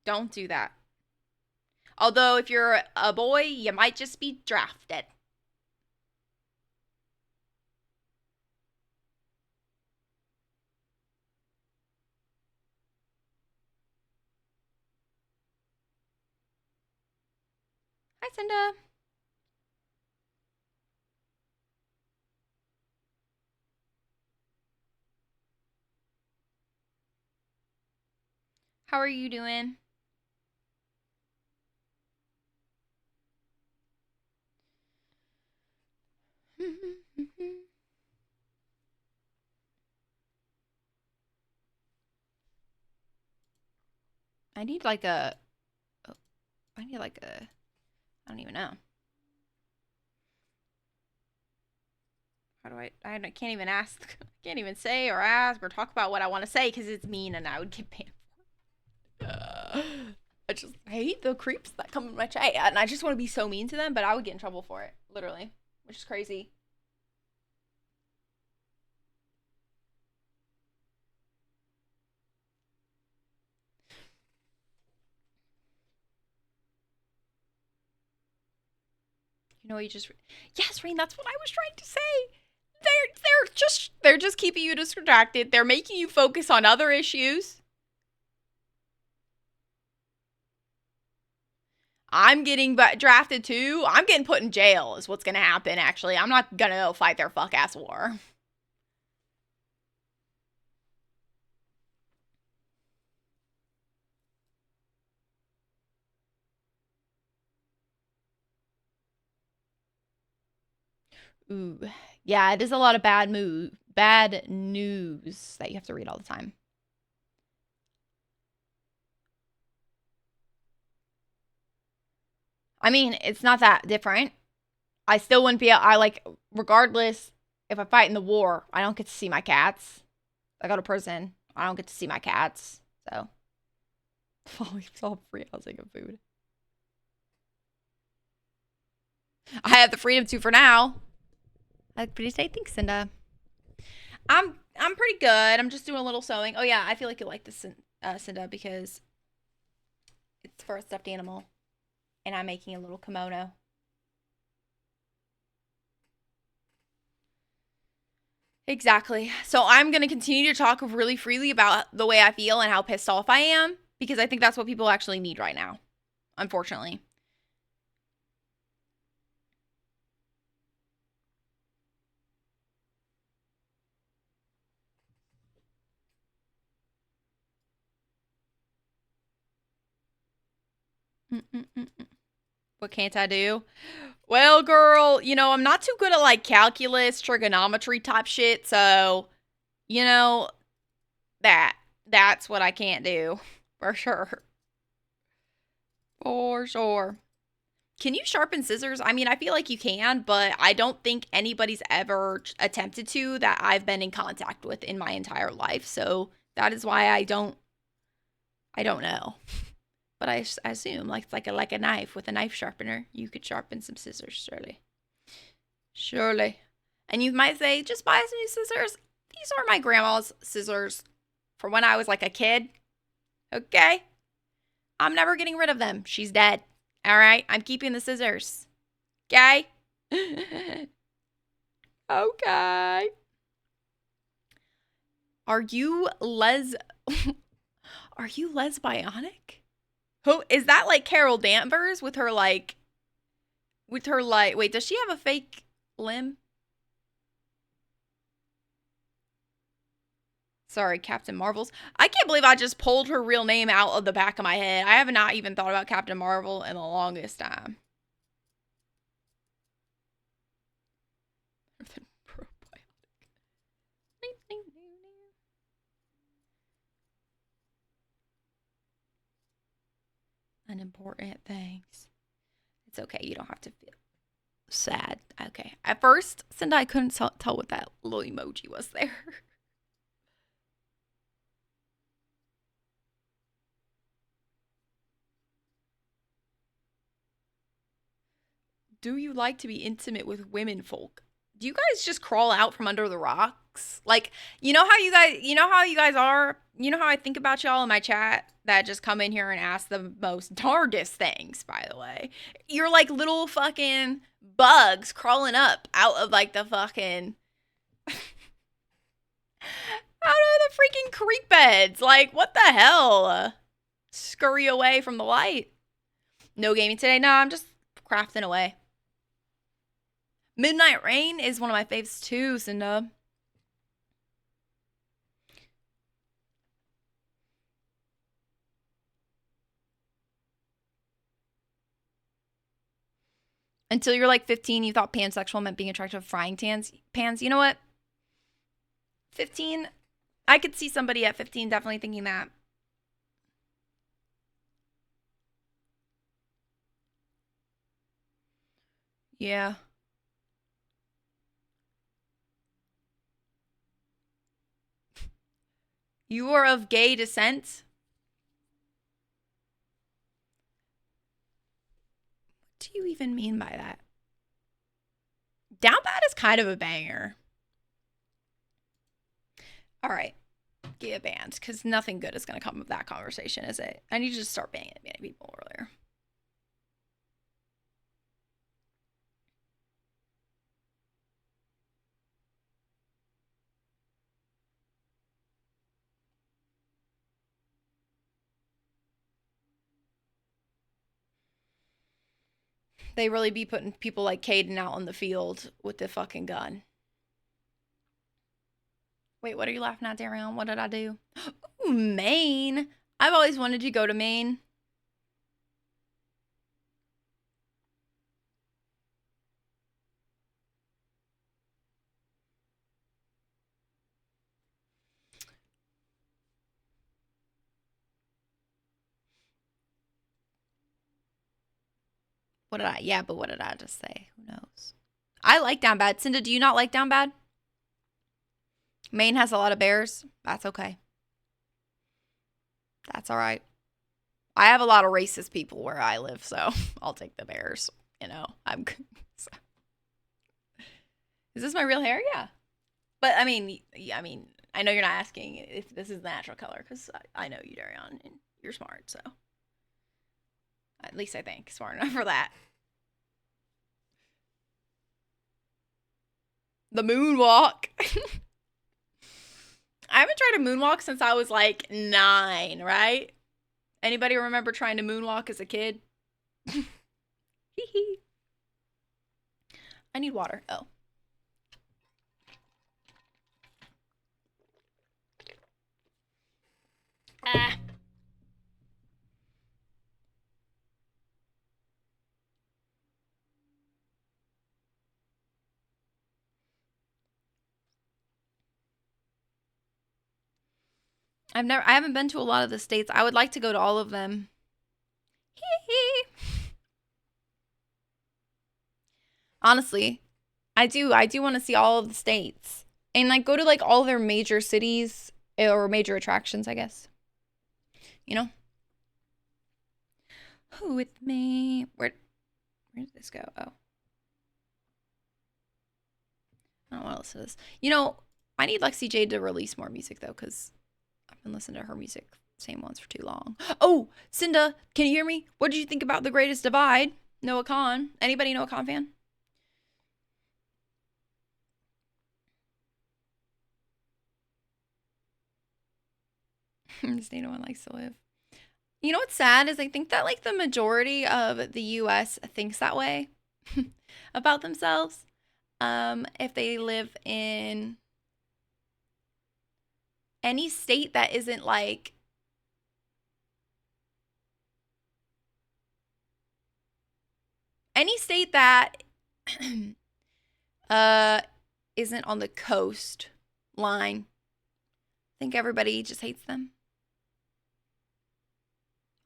Don't do that. Although if you're a boy, you might just be drafted. Hi, Cinda. How are you doing? I need like a. Oh, I need like a. I don't even know. How do I can't even ask. Can't even say or ask or talk about what I want to say because it's mean and I would get banned. I just hate the creeps that come in my chat and I just want to be so mean to them, but I would get in trouble for it, literally, which is crazy. You know, you just yes, Rain. That's what I was trying to say. They're just keeping you distracted. They're making you focus on other issues. I'm getting drafted too. I'm getting put in jail. Is what's gonna happen. Actually, I'm not gonna go fight their fuck ass war. Ooh, yeah, it is a lot of bad news that you have to read all the time. I mean, it's not that different. I still wouldn't be. I like, regardless if I fight in the war, I don't get to see my cats. I go to prison. I don't get to see my cats. So, all free housing and food. I have the freedom to for now. Pretty say thanks, Cinda. I'm pretty good. I'm just doing a little sewing. Oh yeah, I feel like you like this, Cinda, because it's for a stuffed animal, and I'm making a little kimono. Exactly. So I'm gonna continue to talk really freely about the way I feel and how pissed off I am, because I think that's what people actually need right now, unfortunately. What can't I do? Well, girl, you know, I'm not too good at like calculus, trigonometry type shit, so you know, that's what I can't do. For sure. For sure. Can you sharpen scissors? I mean, I feel like you can, but I don't think anybody's ever attempted to that I've been in contact with in my entire life. So that is why I don't know. what I assume. Like it's like a knife with a knife sharpener. You could sharpen some scissors, surely. Surely. And you might say, just buy some new scissors. These are my grandma's scissors from when I was like a kid. Okay? I'm never getting rid of them. She's dead. All right? I'm keeping the scissors. Okay? Okay. Are you Are you lesbionic? Who is that? Like Carol Danvers with her like wait, does she have a fake limb? Sorry, Captain Marvel's. I can't believe I just pulled her real name out of the back of my head. I have not even thought about Captain Marvel in the longest time. Unimportant things. It's okay. You don't have to feel sad. Okay. At first, Cinda, I couldn't tell what that little emoji was there. Do you like to be intimate with women folk? Do you guys just crawl out from under the rocks? Like, you know how you guys are? You know how I think about y'all in my chat that just come in here and ask the most darndest things, by the way. You're like little fucking bugs crawling up out of like the fucking out of the freaking creek beds. Like, what the hell? Scurry away from the light. No gaming today? No, I'm just crafting away. Midnight Rain is one of my faves too, Cinda. Until you're like 15, you thought pansexual meant being attracted to frying pans. You know what? 15, I could see somebody at 15 definitely thinking that. Yeah. You are of gay descent? What do you even mean by that? Down bad is kind of a banger. All right. Get banned, because nothing good is going to come of that conversation, is it? I need to just start banning people earlier. They really be putting people like Caden out in the field with the fucking gun. Wait, what are you laughing at, Darion? What did I do? Ooh, Maine. I've always wanted to go to Maine. What did I? Yeah, but what did I just say? Who knows? I like Down Bad. Cinda, do you not like Down Bad? Maine has a lot of bears. That's okay. That's all right. I have a lot of racist people where I live, so I'll take the bears. You know, I'm good. So. Is this my real hair? Yeah. But I mean, I know you're not asking if this is the natural color because I know you, Darion, and you're smart, so. At least I think smart enough for that. The moonwalk. I haven't tried a moonwalk since I was like 9, right? Anybody remember trying to moonwalk as a kid? I need water. Oh. Ah. I haven't been to a lot of the states. I would like to go to all of them. Honestly, I do want to see all of the states and like go to like all their major cities or major attractions, I guess. You know? Who with me? Where did this go? Oh. I don't want to listen to this. You know, I need Lexi Jade to release more music though, because I've been listening to her music, same ones for too long. Oh, Cinda, can you hear me? What did you think about The Greatest Divide? Noah Khan. Anybody Noah Khan fan? Stay no one likes to live. You know what's sad is I think that like the majority of the US thinks that way about themselves. If they live in any state that isn't like any state that isn't on the coast line. I think everybody just hates them.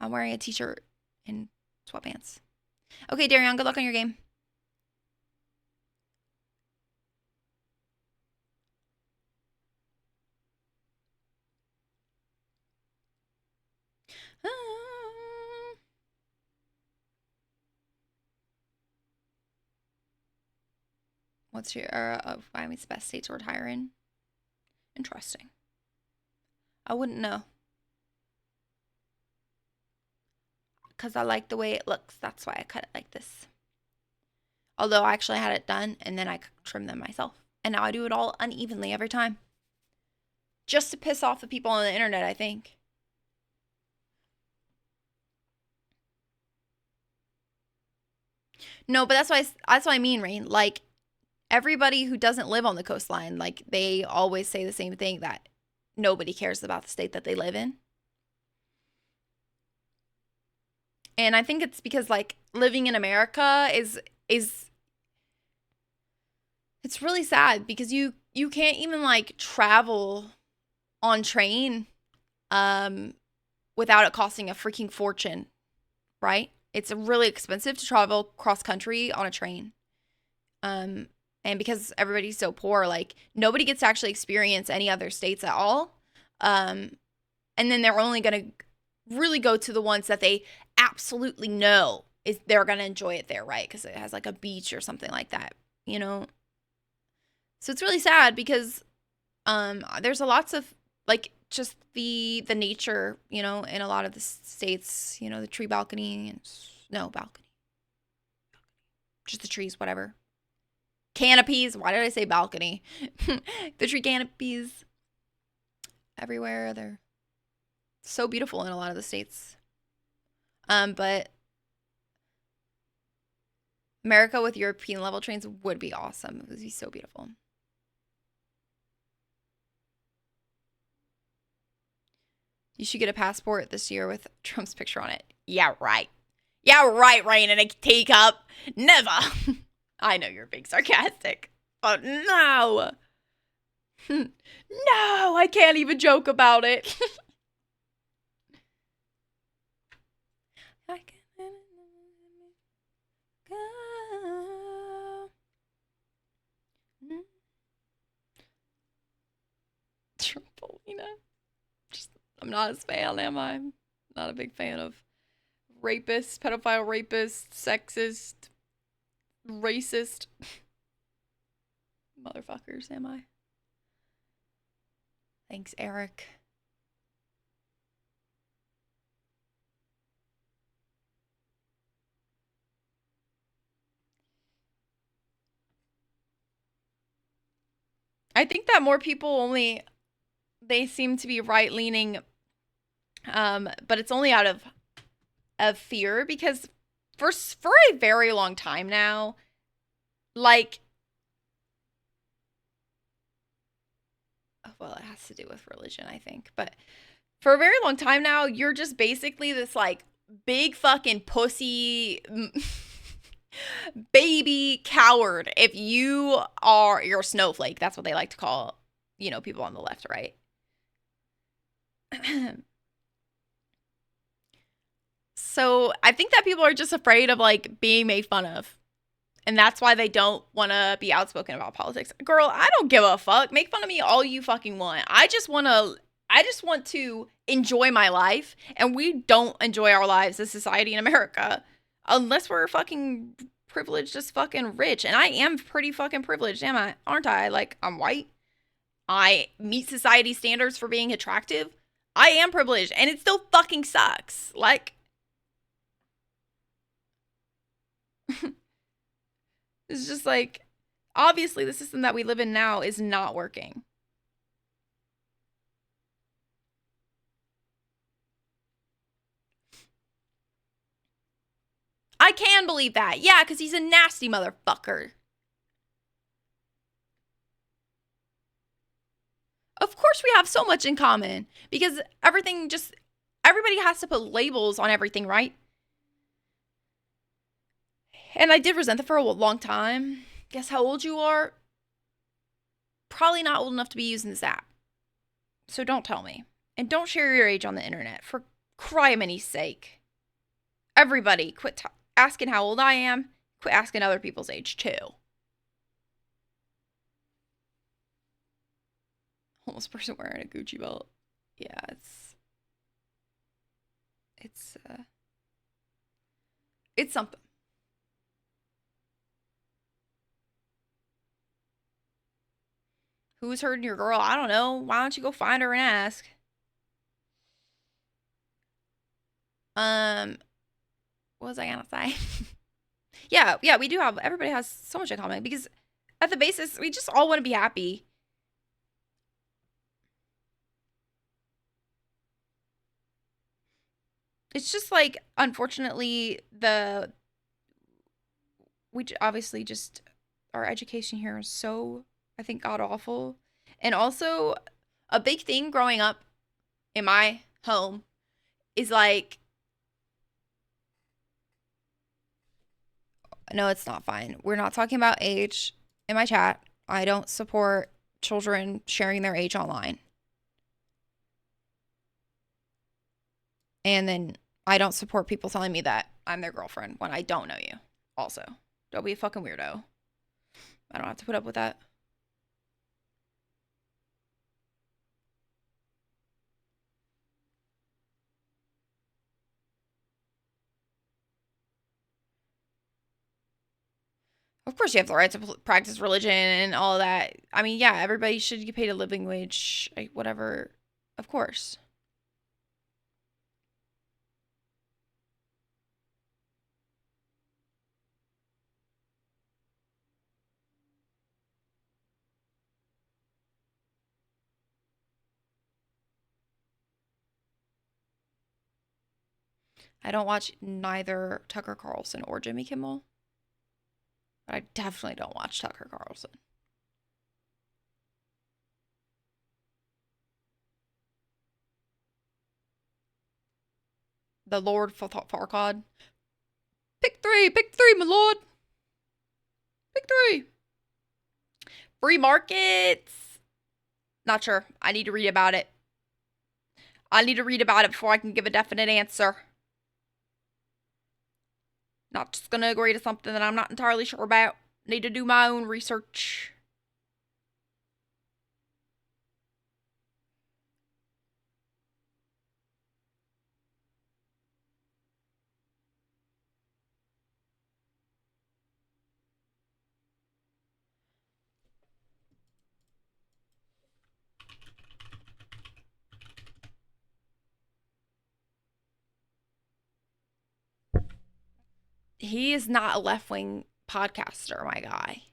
I'm wearing a t-shirt and sweatpants. Okay, Darion, good luck on your game. What's your Miami's best state to retire in? Interesting. I wouldn't know. Because I like the way it looks. That's why I cut it like this. Although I actually had it done and then I trimmed them myself. And now I do it all unevenly every time. Just to piss off the people on the internet, I think. No, but that's what I mean, Rain. Like, everybody who doesn't live on the coastline, like, they always say the same thing, that nobody cares about the state that they live in. And I think it's because, like, living in America is it's really sad because you can't even like travel on train without it costing a freaking fortune, right? It's really expensive to travel cross country on a train. And because everybody's so poor, like nobody gets to actually experience any other states at all. And then they're only going to really go to the ones that they absolutely know is they're going to enjoy it there, right? Because it has like a beach or something like that, you know? So it's really sad because there's a lots of like just the nature, you know, in a lot of the states, you know, the tree balcony and no balcony, just the trees, whatever. Canopies. Why did I say balcony? The tree canopies everywhere. They're so beautiful in a lot of the states. But America with European level trains would be awesome. It would be so beautiful. You should get a passport this year with Trump's picture on it. Yeah, right. Yeah, right, Rain, in a teacup. Never. I know you're being sarcastic. But no. No, I can't even joke about it. I can't go. Trampolina. I'm not as fan, am I? Not a big fan of rapists, pedophile rapists, sexist, racist motherfuckers, am I? Thanks, Eric. I think that more people they seem to be right-leaning, but it's only out of fear because for a very long time now, like, well, it has to do with religion, I think, but for a very long time now, you're just basically this like big fucking pussy baby coward if you're a snowflake. That's what they like to call, you know, people on the left, right? So I think that people are just afraid of like being made fun of. And that's why they don't want to be outspoken about politics. Girl, I don't give a fuck. Make fun of me all you fucking want. I I just want to enjoy my life, and we don't enjoy our lives as society in America unless we're fucking privileged as fucking rich. And I am pretty fucking privileged, am I? Aren't I? Like, I'm white. I meet society standards for being attractive. I am privileged, and it still fucking sucks. Like, it's just like, obviously, the system that we live in now is not working. I can believe that. Yeah, because he's a nasty motherfucker. Of course, we have so much in common because everybody has to put labels on everything, right? And I did resent that for a long time. Guess how old you are? Probably not old enough to be using this app. So don't tell me. And don't share your age on the internet, for crimini's sake. Everybody, quit asking how old I am. Quit asking other people's age, too. Homeless person wearing a Gucci belt. Yeah, it's something. Who's hurting your girl? I don't know. Why don't you go find her and ask? What was I gonna say? yeah, we do have. Everybody has so much in common because at the basis, we just all want to be happy. It's just like, unfortunately, we obviously just our education here is so, I think, god awful, and also a big thing growing up in my home is like, no, it's not fine. We're not talking about age in my chat. I don't support children sharing their age online. And then I don't support people telling me that I'm their girlfriend when I don't know you. Also, don't be a fucking weirdo. I don't have to put up with that. Of course, you have the right to practice religion and all of that. I mean, yeah, everybody should get paid a living wage, like, whatever. Of course. I don't watch neither Tucker Carlson or Jimmy Kimmel, but I definitely don't watch Tucker Carlson. The Lord Farquaad. Pick three, my lord. Pick three. Free markets. Not sure. I need to read about it. I need to read about it before I can give a definite answer. Not just gonna agree to something that I'm not entirely sure about. Need to do my own research. He is not a left wing podcaster, my guy.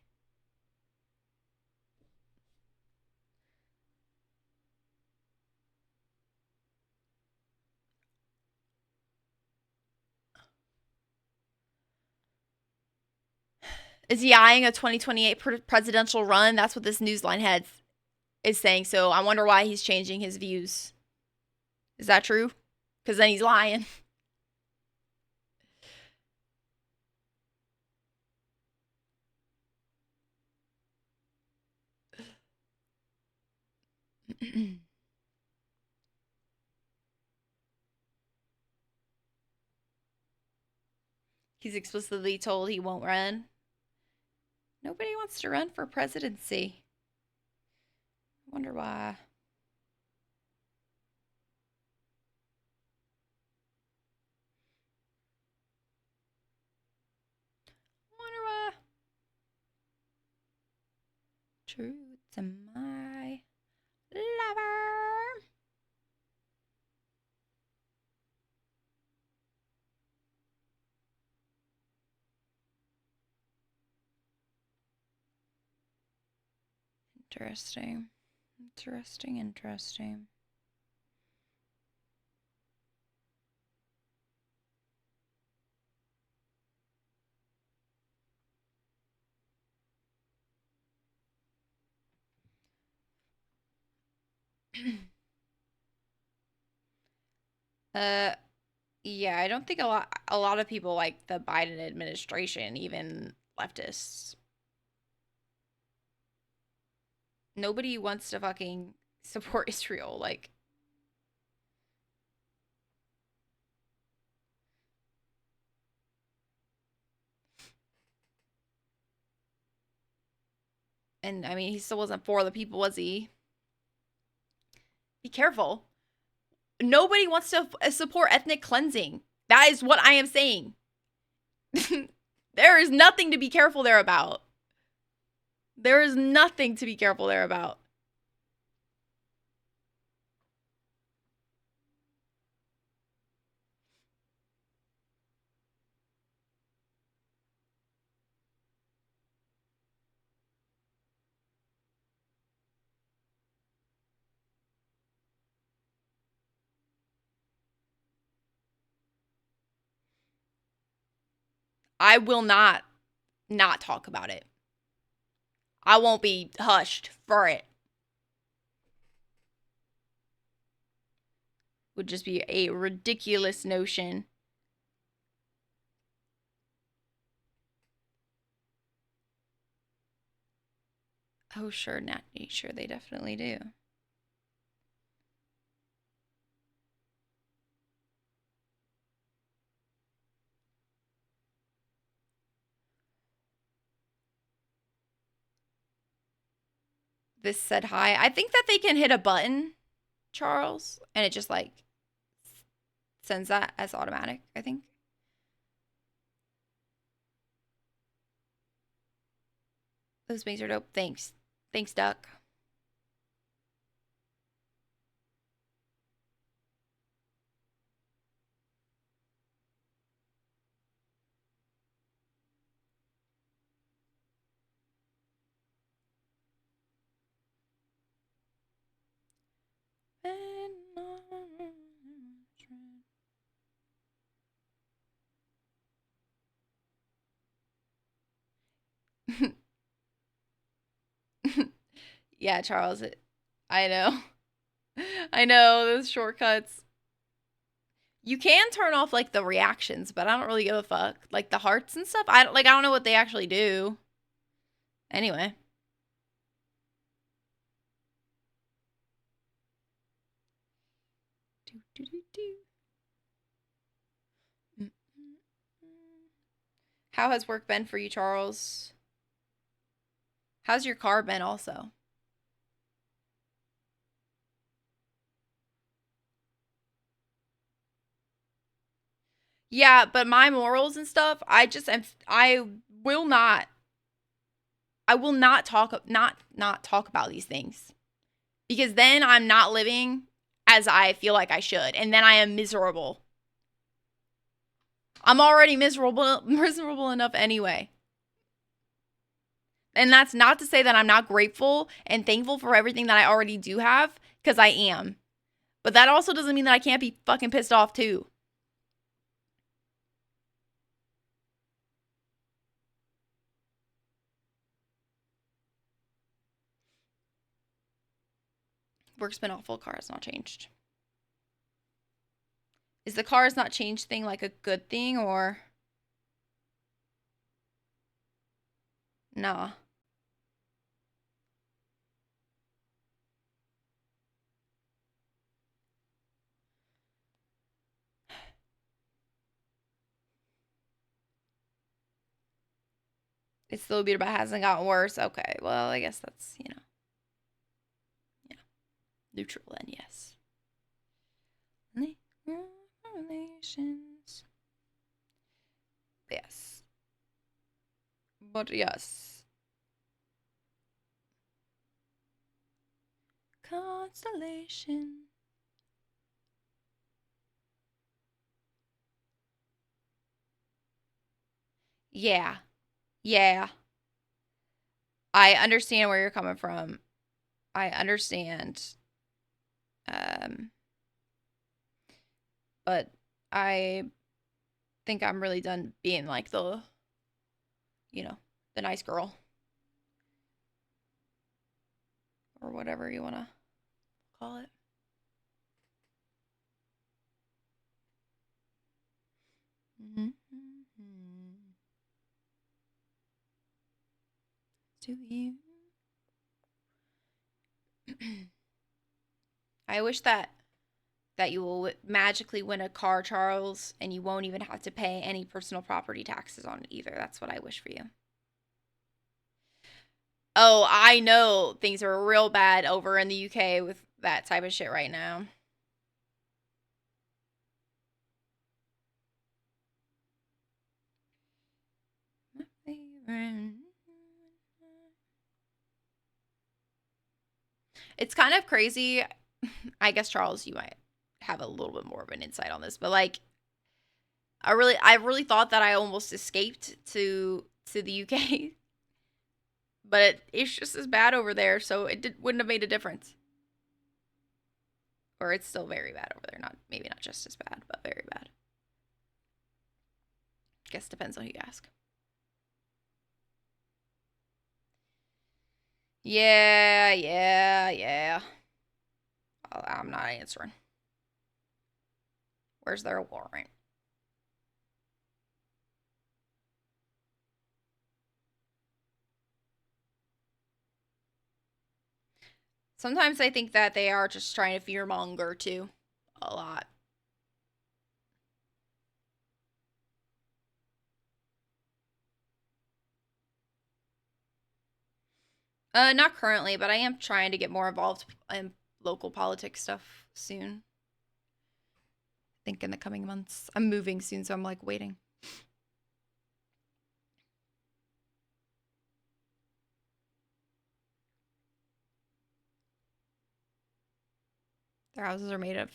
Is he eyeing a 2028 presidential run? That's what this newsline head is saying. So I wonder why he's changing his views. Is that true? Because then he's lying. He's explicitly told he won't run. Nobody wants to run for presidency. I wonder why. true to my lover. Interesting. Interesting. Yeah, I don't think a lot of people like the Biden administration, even leftists. Nobody wants to fucking support Israel. Like, and I mean, he still wasn't for the people, was he? Be careful. Nobody wants to support ethnic cleansing. That is what I am saying. There is nothing to be careful there about. There is nothing to be careful there about. I will not talk about it. I won't be hushed for it. Would just be a ridiculous notion. Oh, sure, Natty. Sure, they definitely do. This said hi. I think that they can hit a button, Charles, and it just like sends that as automatic, I think. Those wings are dope. Thanks. Thanks, Duck. Yeah, Charles. I know. I know those shortcuts. You can turn off like the reactions, but I don't really give a fuck. Like the hearts and stuff. I don't know what they actually do. Anyway. How has work been for you, Charles? How's your car been also? Yeah, but my morals and stuff, will not I will not talk about these things. Because then I'm not living as I feel like I should, and then I am miserable. I'm already miserable enough anyway. And that's not to say that I'm not grateful and thankful for everything that I already do have, because I am. But that also doesn't mean that I can't be fucking pissed off too. Work's been awful, car has not changed. Is the car has not changed thing like a good thing or? Nah. It's still beautiful, but hasn't gotten worse. Okay, well, I guess that's, yeah, neutral then, yes. Relations. Yes. But yes. constellation. Yeah. Yeah. I understand where you're coming from. I understand. Um, but I think I'm really done being like you know, the nice girl or whatever you want to call it. Mm-hmm. To you. I wish that you will magically win a car, Charles, and you won't even have to pay any personal property taxes on it either. That's what I wish for you. Oh, I know things are real bad over in the UK with that type of shit right now. It's kind of crazy. I guess Charles, you might have a little bit more of an insight on this, but like I really thought that I almost escaped to the UK, but it's just as bad over there, so wouldn't have made a difference. Or it's still very bad over there. Not maybe not just as bad, but very bad. Guess depends on who you ask. Yeah, yeah, yeah. I'm not answering. Where's their warrant? Sometimes I think that they are just trying to fearmonger too, a lot. Not currently, but I am trying to get more involved in local politics stuff soon. I think in the coming months. I'm moving soon, so I'm like waiting. Their houses are made of.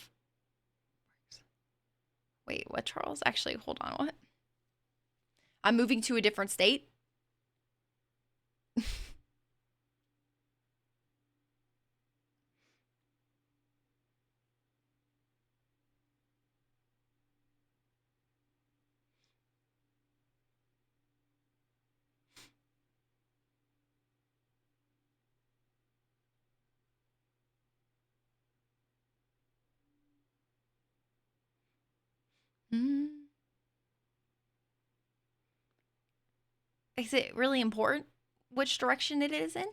Wait, what, Charles? Actually, hold on. What? I'm moving to a different state. Mm. Is it really important which direction it is in?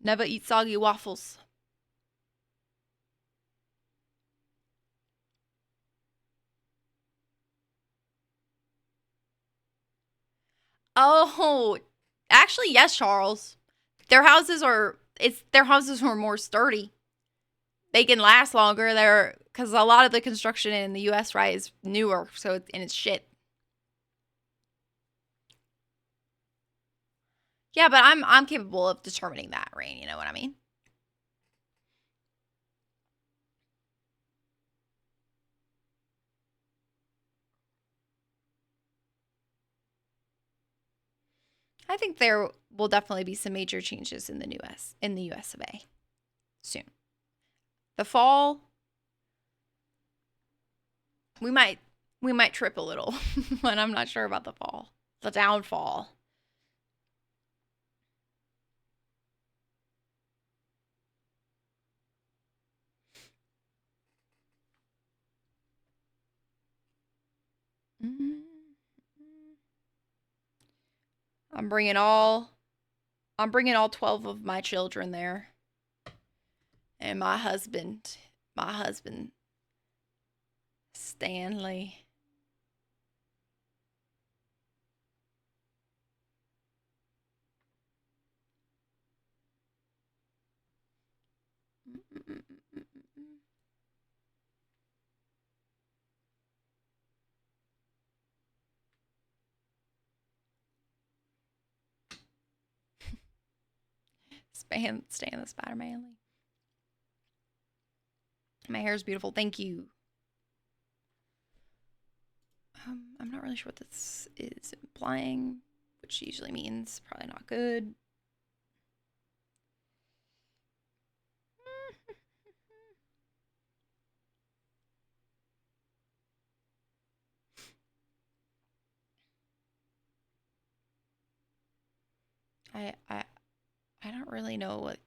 Never eat soggy waffles. Oh, actually, yes, Charles. Their houses are more sturdy. They can last longer. They're because a lot of the construction in the U.S. right is newer, and it's shit. Yeah, but I'm capable of determining that, Rain. You know what I mean? I think there will definitely be some major changes in the U.S. of A. soon. The fall, we might we might trip a little, but I'm not sure about the fall. The downfall. I'm bringing all I'm bringing all 12 of my children there, and my husband Stanley. Stay in the Spider-Man. My hair is beautiful. Thank you. I'm not really sure what this is implying, which usually means probably not good. I I I don't really know what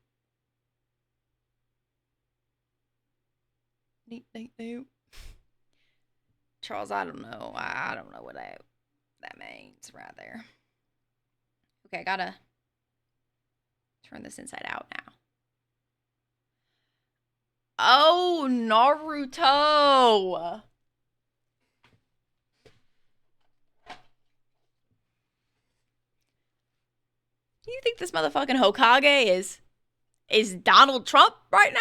they do. Charles, I don't know. I don't know what that means right there. Okay, I gotta turn this inside out now. Oh, Naruto. You think this motherfucking Hokage is Donald Trump right now?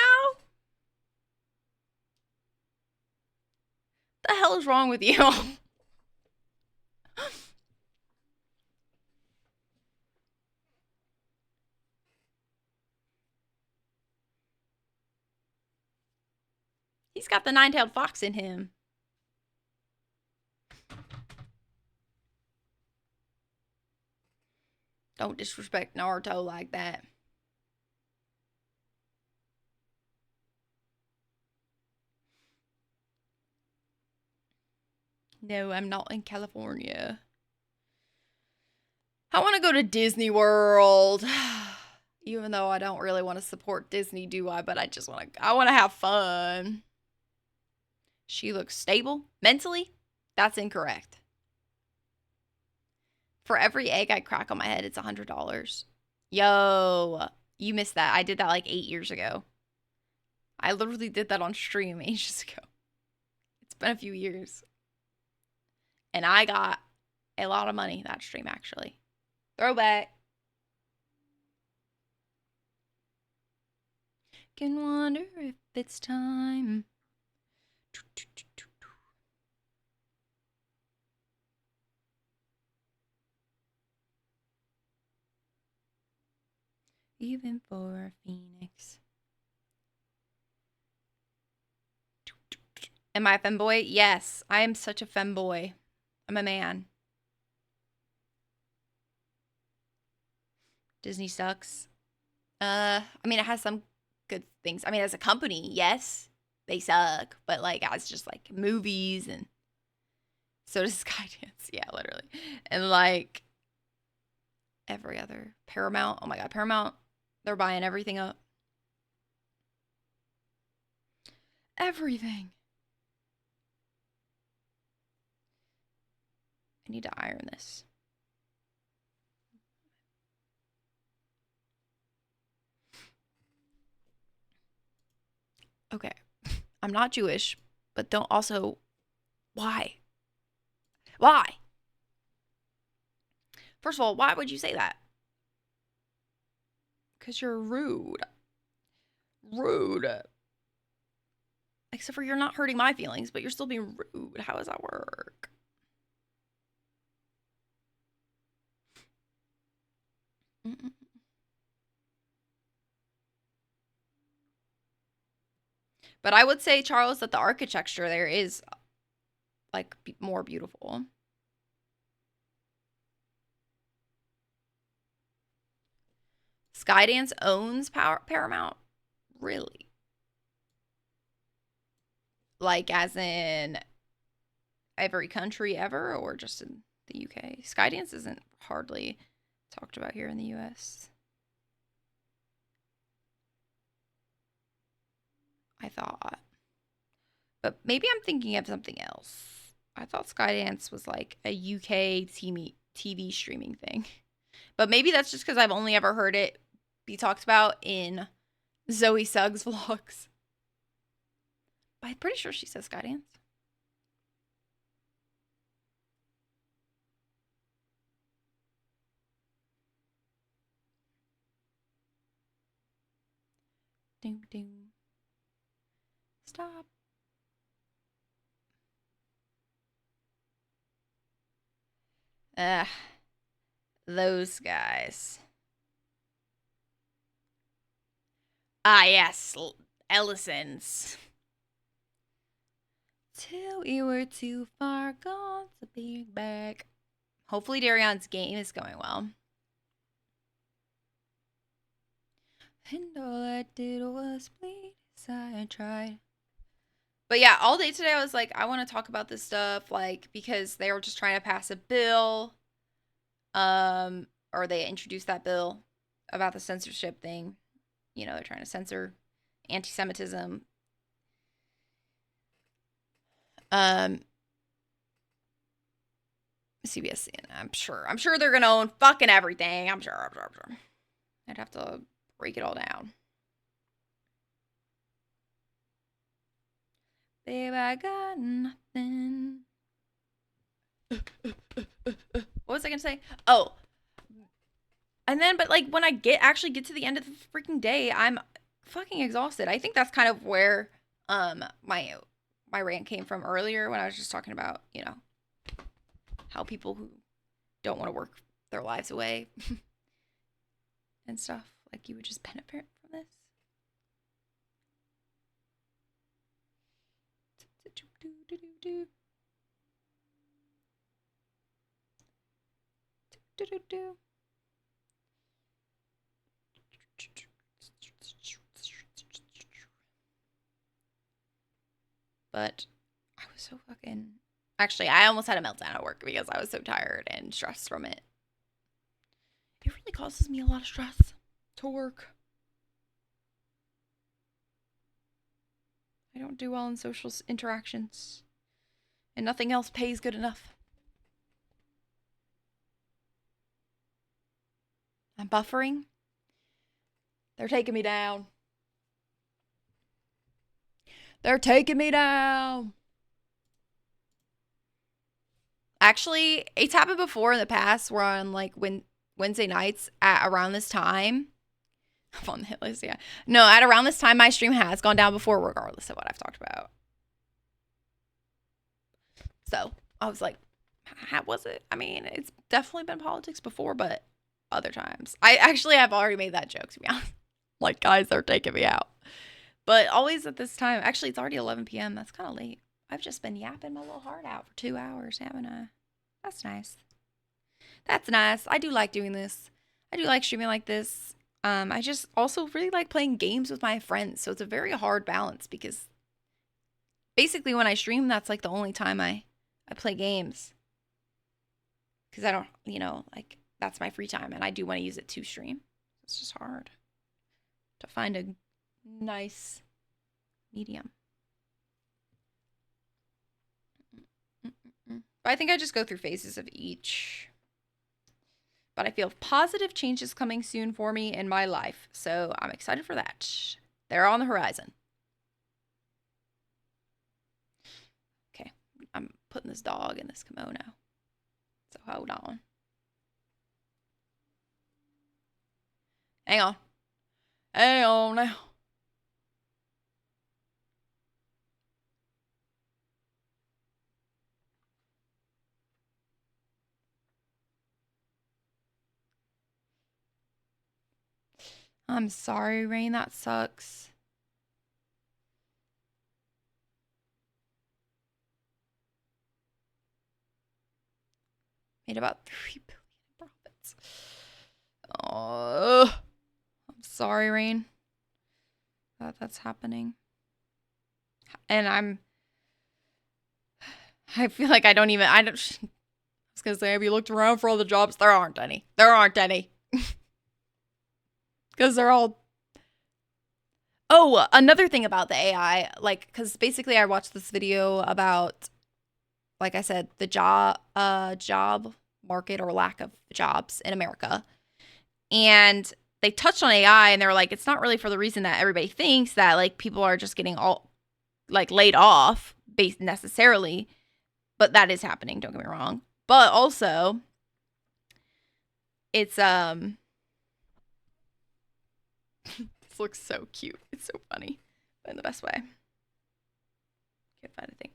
What the hell is wrong with you? He's got the nine-tailed fox in him. Don't disrespect Naruto like that. No, I'm not in California. I want to go to Disney World. Even though I don't really want to support Disney, do I? But I want to have fun. She looks stable mentally. That's incorrect. For every egg I crack on my head, it's $100. Yo, you missed that. I did that like 8 years ago. I literally did that on stream ages ago. It's been a few years. And I got a lot of money that stream, actually. Throwback. Can wonder if it's time. Even for a phoenix. Am I a femboy? Yes, I am such a femboy. I'm a man. Disney sucks. I mean, it has some good things. I mean, as a company, yes, they suck, but like as just like movies and so does Skydance. Yeah, literally. And like every other Paramount. Oh my god, Paramount, they're buying everything up. Everything. I need to iron this. Okay. I'm not Jewish, but don't also. Why? Why? First of all, why would you say that? Because you're rude. Rude. Except for you're not hurting my feelings, but you're still being rude. How does that work? Mm-mm. But I would say, Charles, that the architecture there is like more beautiful. Skydance owns Paramount? Really? Like, as in every country ever, or just in the UK? Skydance isn't hardly talked about here in the US. I thought. But maybe I'm thinking of something else. I thought Skydance was like a UK TV streaming thing. But maybe that's just because I've only ever heard it be talked about in Zoe Suggs vlogs. But I'm pretty sure she says Skydance. Ding ding. Stop. Ugh. Those guys. Ah, yes. Ellison's. Till we were too far gone to be back. Hopefully Darion's game is going well. And all I did was bleed as I tried. But yeah, all day today I was like, I want to talk about this stuff, like, because they were just trying to pass a bill. Or they introduced that bill about the censorship thing. You know, they're trying to censor anti-Semitism. CBS, I'm sure they're gonna own fucking everything. I'm sure. I'd have to break it all down. Babe, I got nothing. What was I gonna say? Oh, and then, but like when I actually get to the end of the freaking day, I'm fucking exhausted. I think that's kind of where my rant came from earlier when I was just talking about, you know, how people who don't want to work their lives away and stuff, like, you would just benefit from this. But I was so fucking. Actually, I almost had a meltdown at work because I was so tired and stressed from it. It really causes me a lot of stress to work. I don't do well in social interactions, and nothing else pays good enough. I'm buffering. They're taking me down. They're taking me down. Actually, it's happened before in the past where on like Wednesday nights at around this time. I'm on the hit list, yeah. No, at around this time, my stream has gone down before, regardless of what I've talked about. So I was like, how was it? I mean, it's definitely been politics before, but other times. I actually have already made that joke, to be honest. Like, guys, they're taking me out. But always at this time. Actually, it's already 11 p.m. That's kind of late. I've just been yapping my little heart out for 2 hours, haven't I? That's nice. That's nice. I do like doing this. I do like streaming like this. I just also really like playing games with my friends. So it's a very hard balance because basically when I stream, that's like the only time I play games. Because I don't, you know, like that's my free time and I do want to use it to stream. It's just hard to find a nice medium. But I think I just go through phases of each. But I feel positive changes coming soon for me in my life. So I'm excited for that. They're on the horizon. Okay, I'm putting this dog in this kimono. So hold on. Hang on. Hang on now. I'm sorry, Rain. That sucks. Made about 3 billion in profits. Oh, I'm sorry, Rain. That's happening. And I feel like I don't. I was gonna say, have you looked around for all the jobs? There aren't any. There aren't any. Because they're all. Oh, another thing about the AI, like, because basically I watched this video about, like I said, the job market or lack of jobs in America. And they touched on AI and they were like, it's not really for the reason that everybody thinks, that like people are just getting all like laid off based necessarily, but that is happening, don't get me wrong. But also it's this looks so cute. It's so funny, but in the best way. Can't find a thing.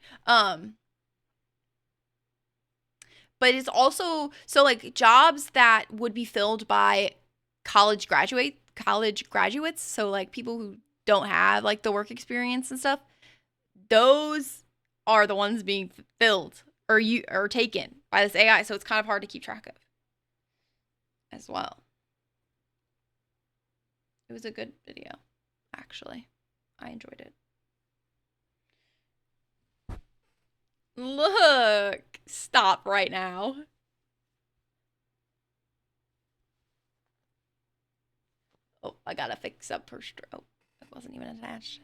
But it's also so like jobs that would be filled by college graduates college graduates, so like people who don't have like the work experience and stuff, those are the ones being filled or taken by this AI. So it's kind of hard to keep track of as well. It was a good video, actually. I enjoyed it. Look, stop right now. Oh, I gotta fix up her stroke. It wasn't even attached.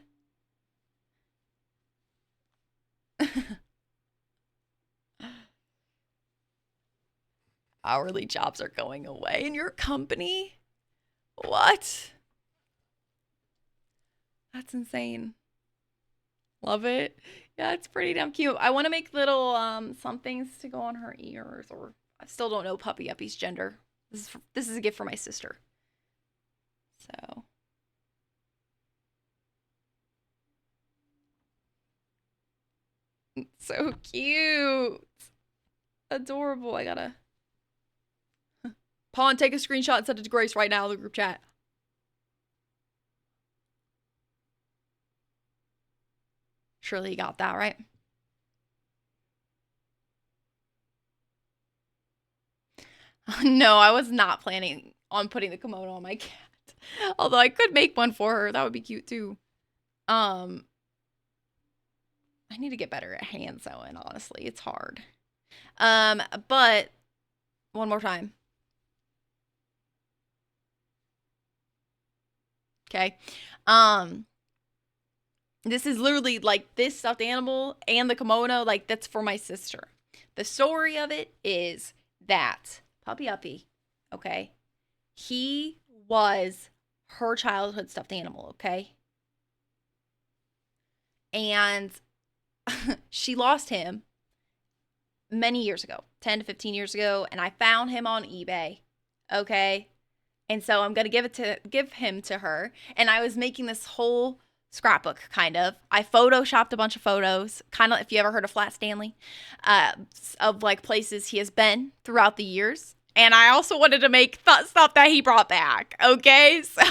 Hourly jobs are going away in your company? What? That's insane. Love it. Yeah, it's pretty damn cute. I want to make little somethings to go on her ears, or I still don't know Puppy Uppy's gender. This is a gift for my sister. So so cute. Adorable. I gotta Pawn, take a screenshot and send it to Grace right now in the group chat. Surely you got that, right? No, I was not planning on putting the kimono on my cat. Although I could make one for her. That would be cute too. I need to get better at hand sewing, honestly. It's hard. But one more time. Okay. This is literally like this stuffed animal and the kimono, like that's for my sister. The story of it is that Puppy Uppy, okay, he was her childhood stuffed animal, okay? And she lost him many years ago, 10 to 15 years ago, and I found him on eBay, okay? And so I'm going to give him to her, and I was making this whole scrapbook kind of. I photoshopped a bunch of photos, kind of if you ever heard of Flat Stanley, of like places he has been throughout the years. And I also wanted to make stuff that he brought back, okay? So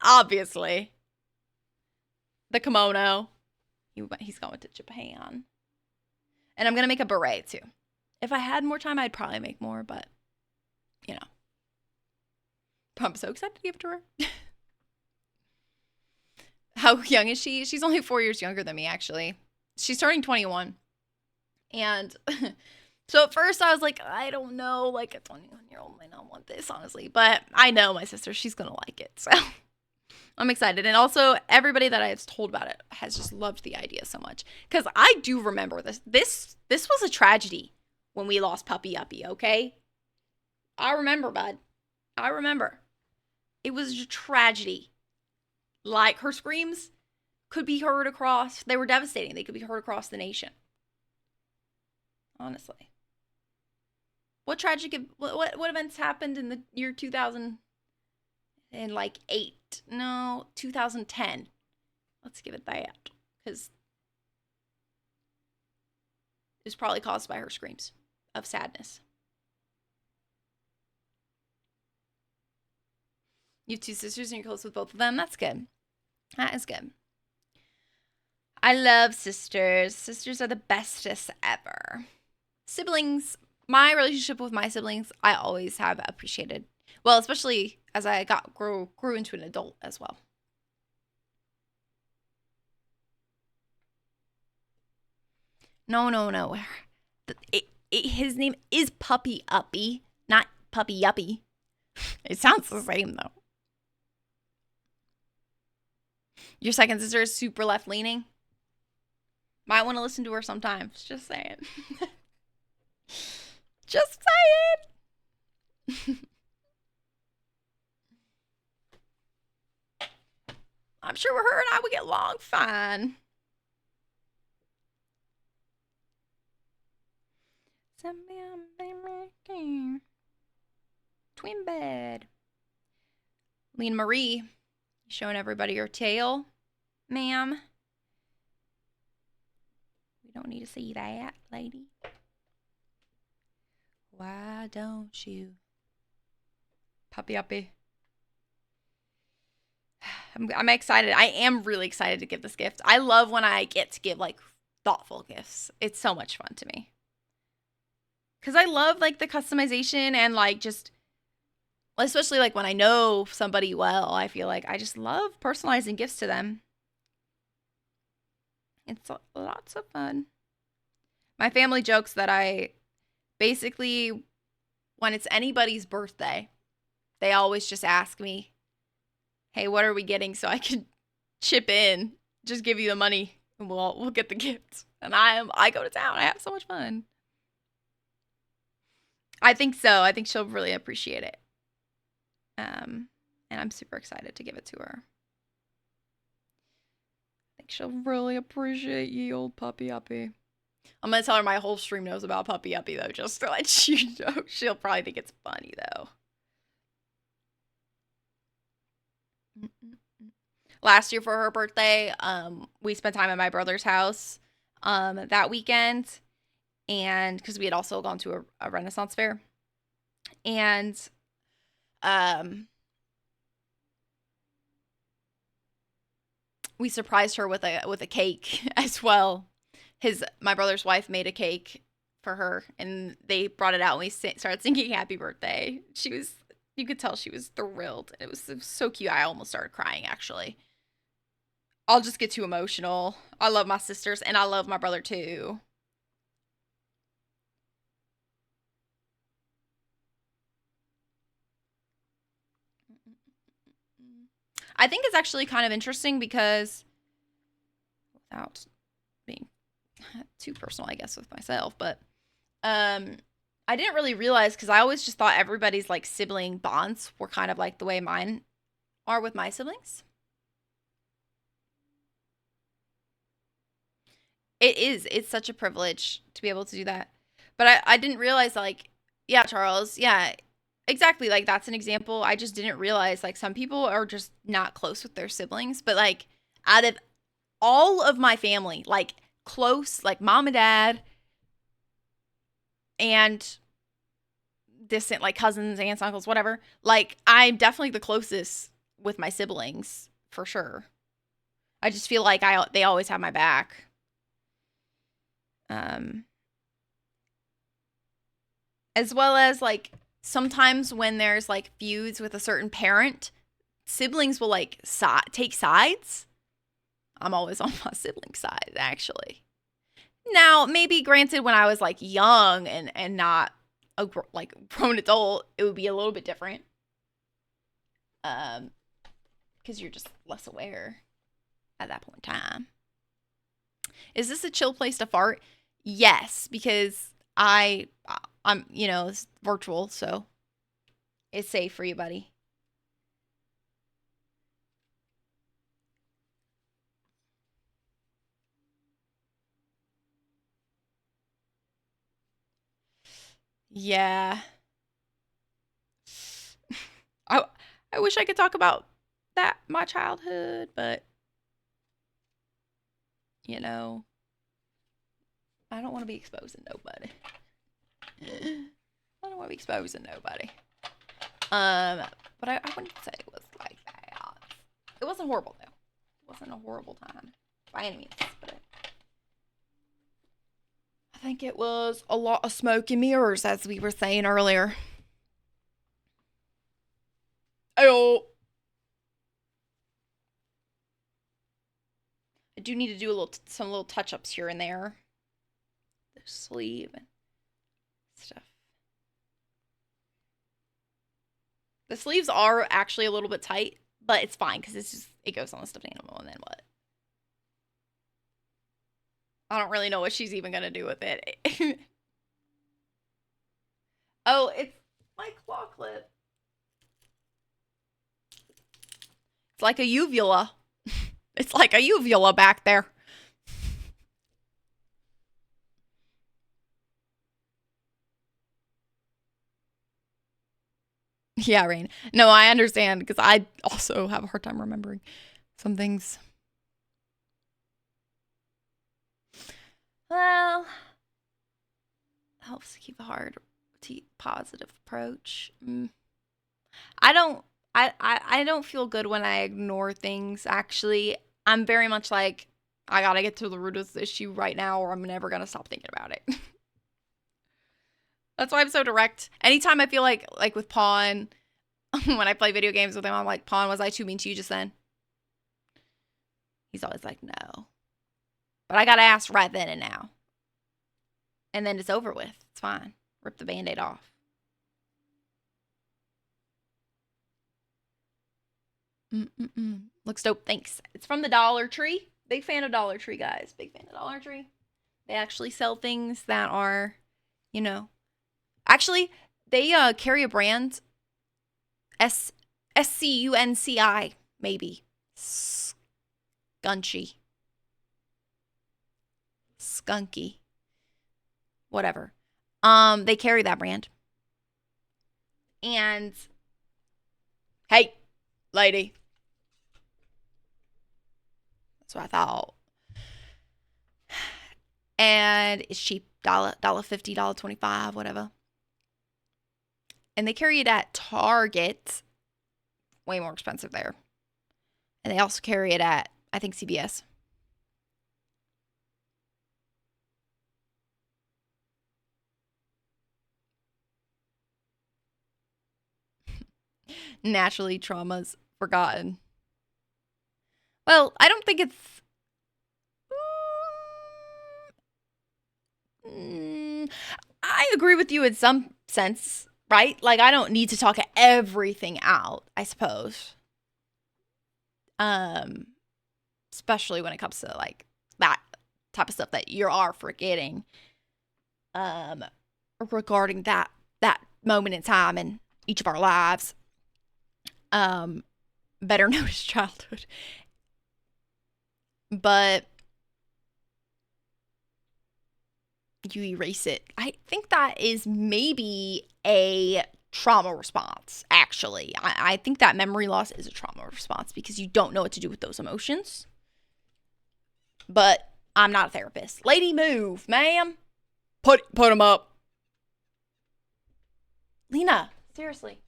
obviously the kimono, he's going to Japan. And I'm going to make a beret too. If I had more time, I'd probably make more, but you know. I'm so excited to give it to her. How young is she? She's only 4 years younger than me, actually. She's turning 21. And so at first I was like, I don't know, like a 21-year-old might not want this, honestly. But I know my sister, she's going to like it. So I'm excited. And also everybody that I've told about it has just loved the idea so much. Because I do remember this. This was a tragedy when we lost Puppy Uppy, okay? I remember, bud. I remember. It was a tragedy. Like, her screams could be heard across, they were devastating. They could be heard across the nation. Honestly. What tragic, what events happened in the year 2000 and like 8? No, 2010. Let's give it that. Because it was probably caused by her screams of sadness. You have 2 sisters and you're close with both of them. That's good. That is good. I love sisters. Sisters are the bestest ever. Siblings, my relationship with my siblings, I always have appreciated. Well, especially as I grew into an adult as well. No. His name is Puppy Uppy, not Puppy Yuppy. It sounds the same though. Your second sister is super left leaning. Might want to listen to her sometimes. Just saying. Just saying. I'm sure her and I would get along fine. Twin bed. Lean Marie, showing everybody your tail, ma'am. We don't need to see that, lady. Why don't you? Puppy Uppy. I'm excited. I am really excited to give this gift. I love when I get to give like thoughtful gifts. It's so much fun to me. Cuz I love like the customization and like just especially like when I know somebody well, I feel like I just love personalizing gifts to them. It's lots of fun. My family jokes that I basically, when it's anybody's birthday, they always just ask me, "Hey, what are we getting?" So I can chip in, just give you the money, and we'll get the gift. And I go to town. I have so much fun. I think so. I think she'll really appreciate it. And I'm super excited to give it to her. I think she'll really appreciate ye old puppy uppy. I'm gonna tell her my whole stream knows about puppy uppy though, just to let you know. She'll probably think it's funny though. Last year for her birthday, we spent time at my brother's house that weekend, and because we had also gone to a Renaissance fair, and we surprised her with a cake as well. My brother's wife made a cake for her, and they brought it out, and we started singing "Happy Birthday." You could tell she was thrilled. It was so cute. I almost started crying actually. I'll just get too emotional. I love my sisters, and I love my brother too. I think it's actually kind of interesting because, without being too personal, I guess, with myself, but I didn't really realize because I always just thought everybody's like sibling bonds were kind of like the way mine are with my siblings. It is. It's such a privilege to be able to do that. But I didn't realize, like, yeah, Charles, yeah, exactly. Like, that's an example. I just didn't realize, like, some people are just not close with their siblings. But, like, out of all of my family, like, close, like, mom and dad and distant, like, cousins, aunts, uncles, whatever, like, I'm definitely the closest with my siblings, for sure. I just feel like they always have my back. As well as like sometimes when there's like feuds with a certain parent, siblings will like take sides. I'm always on my sibling side actually. Now, maybe granted when I was like young and not a like grown adult, it would be a little bit different. Because you're just less aware at that point in time. Is this a chill place to fart? Yes, because I'm it's virtual, so it's safe for you, buddy. Yeah. I I wish I could talk about my childhood, but you know, I don't want to be exposing nobody. I don't want to be exposing nobody. But I wouldn't say it was like that. It wasn't horrible though. It wasn't a horrible time by any means, but I think it was a lot of smoke and mirrors, as we were saying earlier. Oh, I do need to do some little touch ups here and there. The sleeve and stuff. The sleeves are actually a little bit tight, but it's fine because it goes on the stuffed animal, and then what? I don't really know what she's even gonna do with it. Oh, it's my claw clip. It's like a uvula. It's like a uvula back there. Yeah, Rain. No, I understand because I also have a hard time remembering some things. Well, helps to keep a hard, positive approach. I don't I don't feel good when I ignore things, actually. I'm very much like, I gotta get to the root of this issue right now or I'm never gonna stop thinking about it. That's why I'm so direct. Anytime I feel like with Pawn, when I play video games with him, I'm like, Pawn, was I too mean to you just then? He's always like, no. But I gotta ask right then and now. And then it's over with. It's fine. Rip the Band-Aid off. Looks dope. Thanks. It's from the Dollar Tree. Big fan of Dollar Tree, guys. Big fan of Dollar Tree. They actually sell things that are, you know. Actually, they carry a brand. SCUNCI, maybe. Skunky. Whatever. They carry that brand. And hey, lady. That's what I thought. And it's cheap. $1.50, $1.25, whatever. And they carry it at Target. Way more expensive there. And they also carry it at, I think, CVS. Naturally, traumas forgotten. Well, I don't think it's... I agree with you in some sense, right? Like, I don't need to talk everything out, I suppose. Especially when it comes to, like, that type of stuff that you are forgetting. Regarding that moment in time in each of our lives. Better known as childhood. But you erase it. I think that is maybe a trauma response, actually. I think that memory loss is a trauma response because you don't know what to do with those emotions. But I'm not a therapist. Lady, move, ma'am. Put them up. Lena, seriously.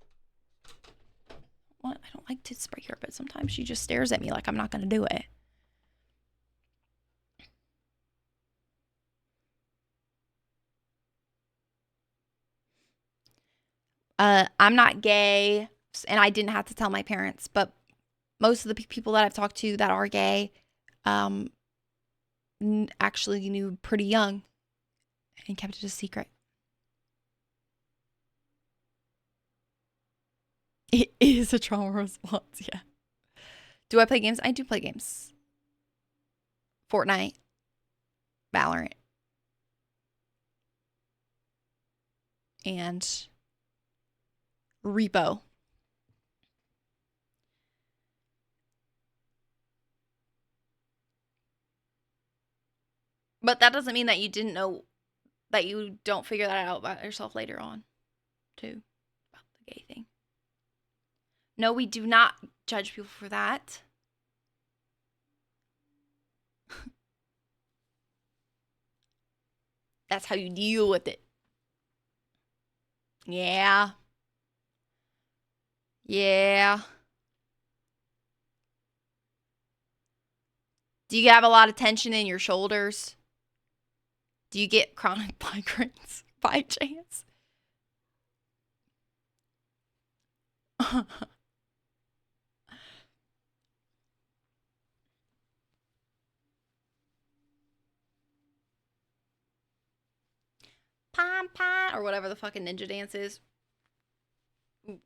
What? I don't like to spray her, but sometimes she just stares at me like I'm not going to do it. I'm not gay, and I didn't have to tell my parents, but most of the people that I've talked to that are gay actually knew pretty young and kept it a secret. It is a trauma response, yeah. Do I play games? I do play games. Fortnite. Valorant. And Repo. But that doesn't mean that you didn't know, that you don't figure that out about yourself later on, too, about the gay thing. No, we do not judge people for that. That's how you deal with it. Yeah. Yeah. Do you have a lot of tension in your shoulders? Do you get chronic migraines by chance? Pom pom, or whatever the fucking ninja dance is. Ooh,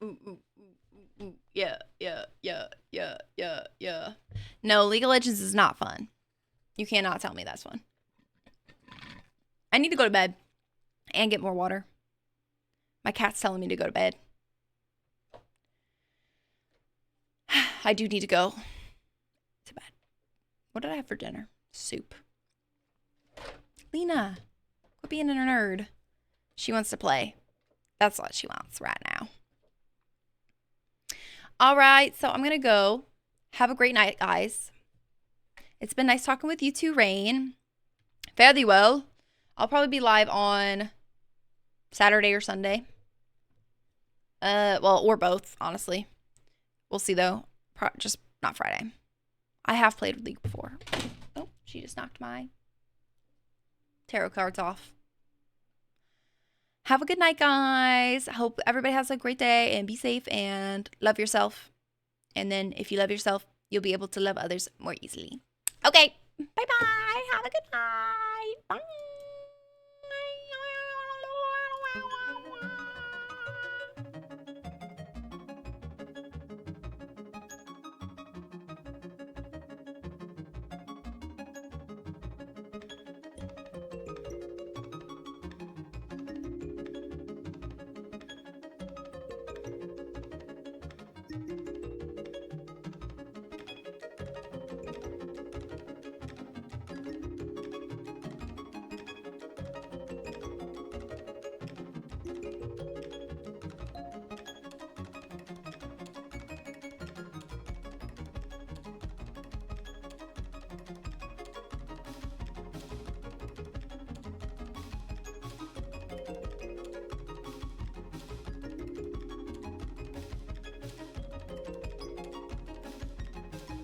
ooh, ooh, ooh, ooh. Yeah. No, League of Legends is not fun. You cannot tell me that's fun. I need to go to bed and get more water. My cat's telling me to go to bed. I do need to go to bed. What did I have for dinner? Soup. Lena, quit being a nerd. She wants to play. That's what she wants right now. All right, so I'm going to go. Have a great night, guys. It's been nice talking with you too, Rain. Fare thee well. I'll probably be live on Saturday or Sunday. Well, or both, honestly. We'll see though. Just not Friday. I have played with League before. Oh, she just knocked my tarot cards off. Have a good night, guys. Hope everybody has a great day and be safe and love yourself. And then if you love yourself, you'll be able to love others more easily. Okay. Bye-bye. Have a good night. Bye.